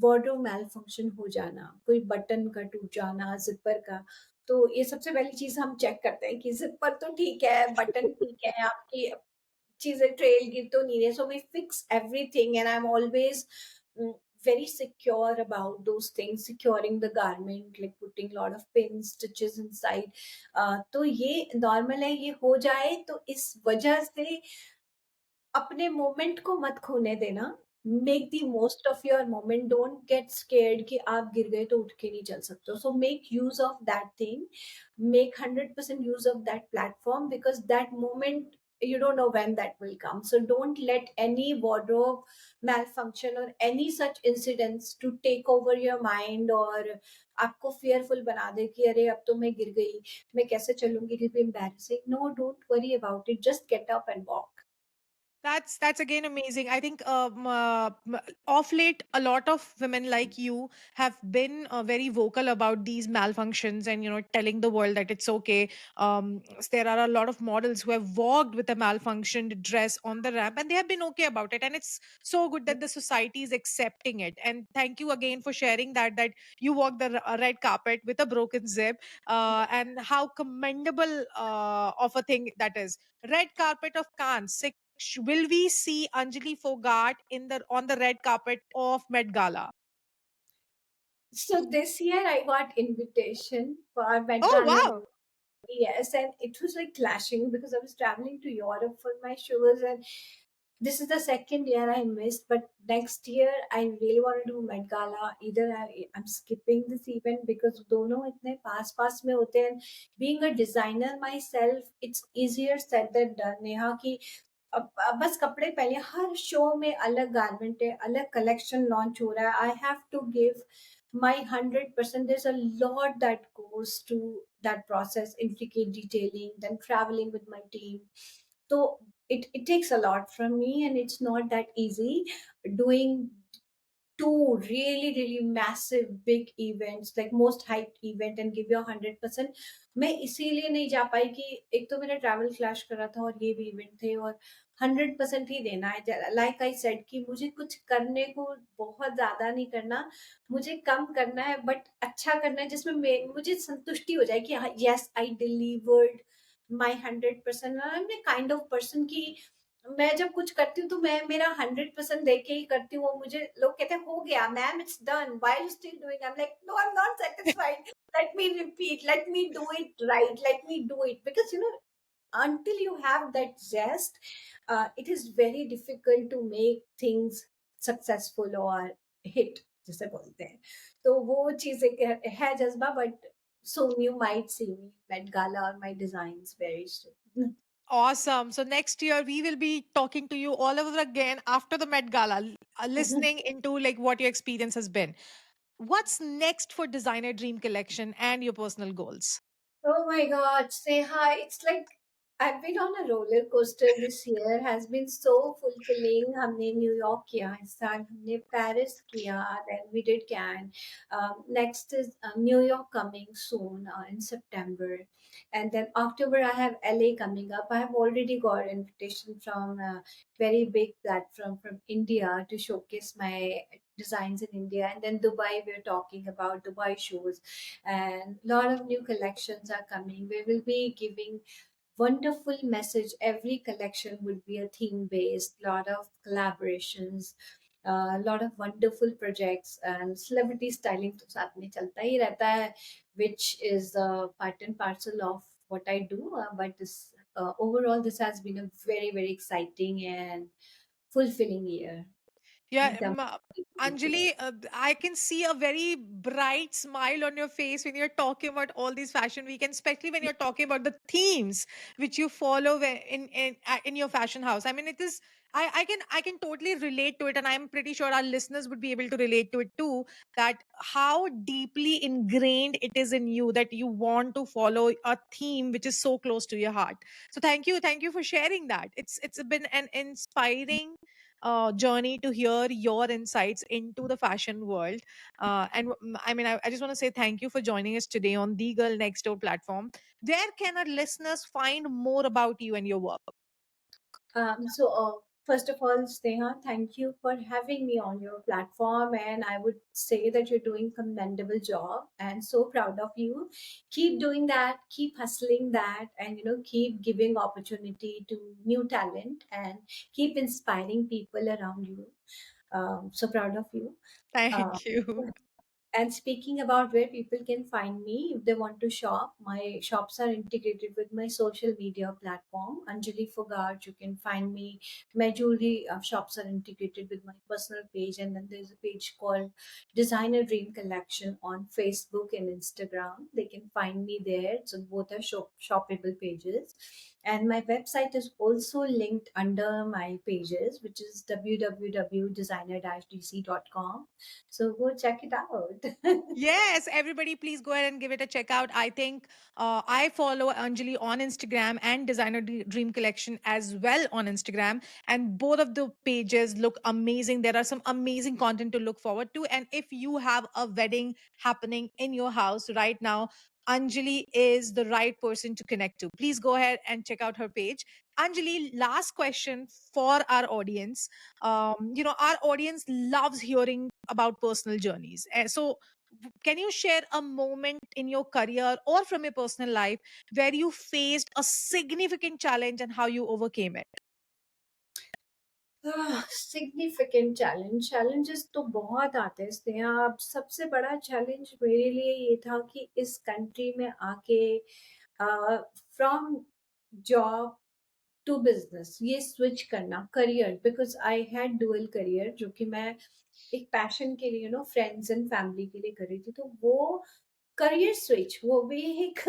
Speaker 1: वार्डरोब मैल फंक्शन हो जाना, कोई बटन का टूट जाना, ज़िपर का, तो ये सबसे पहली चीज़ हम चेक करते हैं कि ज़िपर तो ठीक है, बटन ठीक है, आपकी चीज़ें ट्रेल गिर तो नहीं रही। So we fix everything, and I am always very secure about those things, securing the garment, like putting lot of pins, stitches inside. तो ये नॉर्मल है, ये हो जाए, तो इस वजह से अपने मोमेंट को मत खोने देना। Make the most of your moment, don't get scared कि आप गिर गए तो उठ के नहीं चल सकते हो। So make use of that thing, make 100% use of that platform, because that moment you don't know when that will come. So don't let any wardrobe malfunction or any such incidents to take over your mind, और आपको fearful बना दे कि अरे अब तो मैं गिर गई, मैं कैसे चलूँगी, it will be embarrassing. No, don't worry about it. Just get up and walk.
Speaker 2: That's again amazing. I think of late, a lot of women like you have been very vocal about these malfunctions, and telling the world that it's okay. There are a lot of models who have walked with a malfunctioned dress on the ramp, and they have been okay about it. And it's so good that the society is accepting it. And thank you again for sharing that you walked the red carpet with a broken zip, and how commendable of a thing that is. Red carpet of Cannes. Will we see Anjali Fogart in the on the red carpet of Met Gala?
Speaker 1: So this year I got invitation for Met
Speaker 2: Oh
Speaker 1: Gala.
Speaker 2: wow!
Speaker 1: Yes, and it was like clashing because I was traveling to Europe for my shows, and this is the second year I missed. But next year I really want to do Met Gala. Either I'm skipping this event because दोनों इतने पास पास में होते हैं. Being a designer myself, it's easier said than done. Neha कि अब बस कपड़े पहले, हर शो में अलग गारमेंट है, अलग कलेक्शन लॉन्च हो रहा है. I have to give my 100%. There's a lot that goes to that process, intricate detailing, then traveling with my team. So it takes a lot from me, and it's not that easy doing two really really massive big events, like most hyped event, and give your 100%. मैं इसीलिए नहीं जा पाई कि एक तो मेरा travel clash कर रहा था और ये भी इवेंट थे, और 100% ही देना है। लाइक आई सेड कि मुझे कुछ करने को बहुत ज्यादा नहीं करना, मुझे कम करना है बट अच्छा करना है, जिसमें मुझे संतुष्टि हो जाए कि हाँ, yes I delivered my 100%। I am kind of person की मैं जब कुछ करती हूँ तो मैं मेरा 100% दे के ही करती हूँ। और मुझे लोग कहते हैं हो गया ma'am, it's done, why you still doing? I am like no, I am not satisfied, let me repeat, let me do it right, let me do it, because until you have that zest, it is very difficult to make things successful or hit, जिसे बोलते हैं। तो वो चीज एक है जज्बा, but soon you might see me at gala or my designs very soon.
Speaker 2: Awesome. So next year we will be talking to you all over again after the Met Gala, listening into like what your experience has been. What's next for Designer Dream Collection and your personal goals?
Speaker 1: Oh my God, say hi. It's like I've been on a roller coaster this year. Has been so fulfilling. हमने New York किया इस साल, हमने Paris किया, then we did Cannes. Next is New York coming soon in September, and then October I have LA coming up. I have already got invitation from a very big platform from India to showcase my designs in India, and then Dubai. We're talking about Dubai shows, and a lot of new collections are coming. We will be giving wonderful message. Every collection would be a theme based, lot of collaborations, a lot of wonderful projects, and celebrity styling तो साथ में चलता ही रहता है, which is part and parcel of what I do. But this overall, this has been a very very exciting and fulfilling year in
Speaker 2: Yeah,
Speaker 1: terms of
Speaker 2: Anjali, I can see a very bright smile on your face when you're talking about all these fashion week, and especially when you're talking about the themes which you follow in your fashion house. I mean, it is. I can totally relate to it, and I'm pretty sure our listeners would be able to relate to it too. That how deeply ingrained it is in you that you want to follow a theme which is so close to your heart. So thank you for sharing that. It's been an inspiring journey to hear your insights into the fashion world. I mean, I just want to say thank you for joining us today on the Girl Next Door platform. Where can our listeners find more about you and your work?
Speaker 1: First of all, Sneha, thank you for having me on your platform. And I would say that you're doing commendable job and so proud of you. Keep doing that, keep hustling that, and keep giving opportunity to new talent and keep inspiring people around you. So proud of you. Uh,
Speaker 2: Thank you.
Speaker 1: and speaking about where people can find me if they want to shop, my shops are integrated with my social media platform, Anjali Fogart. You can find me. My jewelry shops are integrated with my personal page, and then there's a page called Designer Dream Collection on Facebook and Instagram. They can find me there. So both are shoppable pages. And my website is also linked under my pages, which is www.designer-dc.com. So go check it out.
Speaker 2: Yes, everybody, please go ahead and give it a check out. I think I follow Anjali on Instagram and Designer Dream Collection as well on Instagram, and both of the pages look amazing. There are some amazing content to look forward to. And if you have a wedding happening in your house right now, Anjali is the right person to connect to. Please go ahead and check out her page. Anjali, last question for our audience. Our audience loves hearing about personal journeys. So can you share a moment in your career or from your personal life where you faced a significant challenge and how you overcame it?
Speaker 1: Significant challenges तो बहुत आते हैं स्नेहा। अब सबसे बड़ा challenge मेरे लिए ये था कि इस कंट्री में आके फ्रॉम जॉब टू बिजनेस ये स्विच करना, career, because I had dual career जो कि मैं एक पैशन के लिए फ्रेंड्स एंड फैमिली के लिए कर रही थी। तो वो करियर स्विच, वो भी एक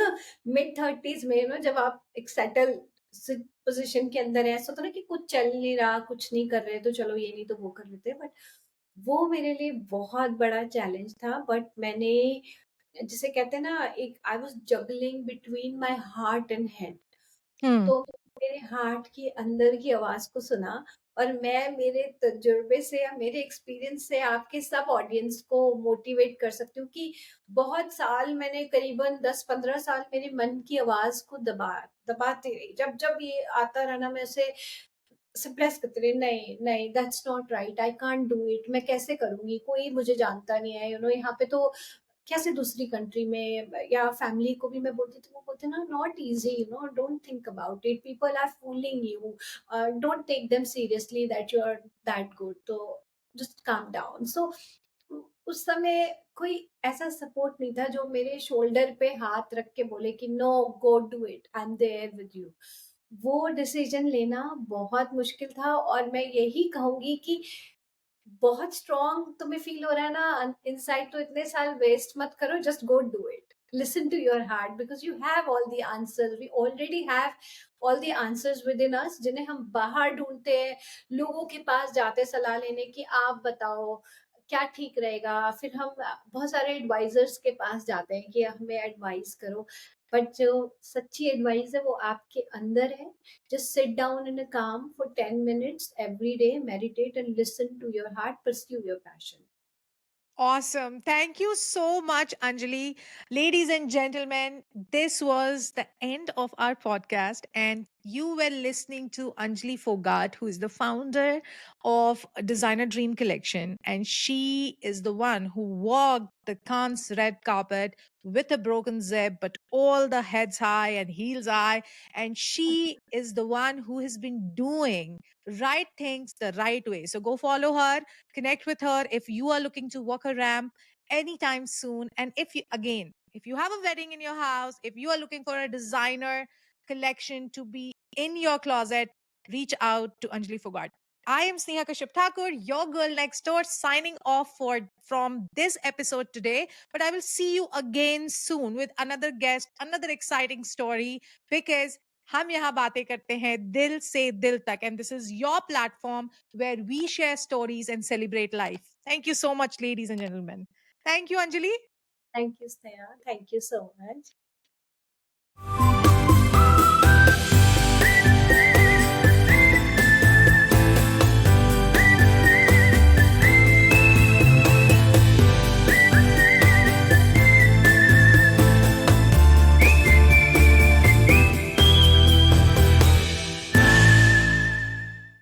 Speaker 1: मिड 30s में जब आप एक सेटल पोजीशन के अंदर है, ऐसा होता ना कि कुछ चल नहीं रहा, कुछ नहीं कर रहे, तो चलो ये नहीं तो वो कर लेते हैं। बट वो मेरे लिए बहुत बड़ा चैलेंज था, बट मैंने जिसे कहते हैं ना, एक I was juggling between my heart and head.
Speaker 2: Hmm.
Speaker 1: तो मेरे हार्ट के अंदर की आवाज़ को सुना, और मैं मेरे तजुर्बे से या मेरे एक्सपीरियंस से आपके सब ऑडियंस को मोटिवेट कर सकती हूँ कि बहुत साल मैंने, करीबन 10-15 साल मेरे मन की आवाज़ को दबाती रही। जब ये आता रहा ना, मैं उसे सप्रेस करती रही, नहीं, नहीं, that's not right, I can't do it, मैं कैसे करूँगी? कोई मुझे जानता नहीं है, यहाँ पे तो कैसे दूसरी कंट्री में, या फैमिली को भी मैं बोलती थी, वो बोलते ना, not easy, don't think about it, people are fooling you, don't take them seriously that you are that good, तो जस्ट काम डाउन। सो उस समय कोई ऐसा सपोर्ट नहीं था जो मेरे शोल्डर पे हाथ रख के बोले कि no, go do it, I am there with you. वो डिसीजन लेना बहुत मुश्किल था, और मैं यही कहूँगी कि बहुत स्ट्रॉन्ग तुम्हें फील हो रहा है ना इनसाइड, तो इतने साल वेस्ट मत करो, just go do it, listen to your heart, because you have all the answers, we already have all the answers within us, जिन्हें हम बाहर ढूंढते हैं, लोगों के पास जाते सलाह लेने की, आप बताओ क्या ठीक रहेगा, फिर हम बहुत सारे एडवाइजर्स के पास जाते हैं कि हमें एडवाइस करो, बट जो सच्ची एडवाइस है वो आपके अंदर है। Just sit down in a calm for 10 minutes every day, meditate and listen to your heart, pursue your passion.
Speaker 2: Awesome. Thank you so much, Anjali. Ladies and gentlemen, this was the end of our podcast, and you were listening to Anjali Fogart, who is the founder of Designer Dream Collection. And she is the one who walked the Cannes red carpet with a broken zip, but all the heads high and heels high. And she is the one who has been doing right things the right way. So go follow her, connect with her if you are looking to walk a ramp anytime soon. And if you, again, if you have a wedding in your house, if you are looking for a designer collection to be in your closet, reach out to Anjali Fogart. I am Sneha Kashyap Thakur, your girl next door, signing off for from this episode today. But I will see you again soon with another guest, another exciting story, because हम यहाँ बातें करते हैं दिल से दिल तक, and this is your platform where we share stories and celebrate life. Thank you so much, ladies and gentlemen. Thank you, Anjali.
Speaker 1: Thank you, Sneha. Thank you so much.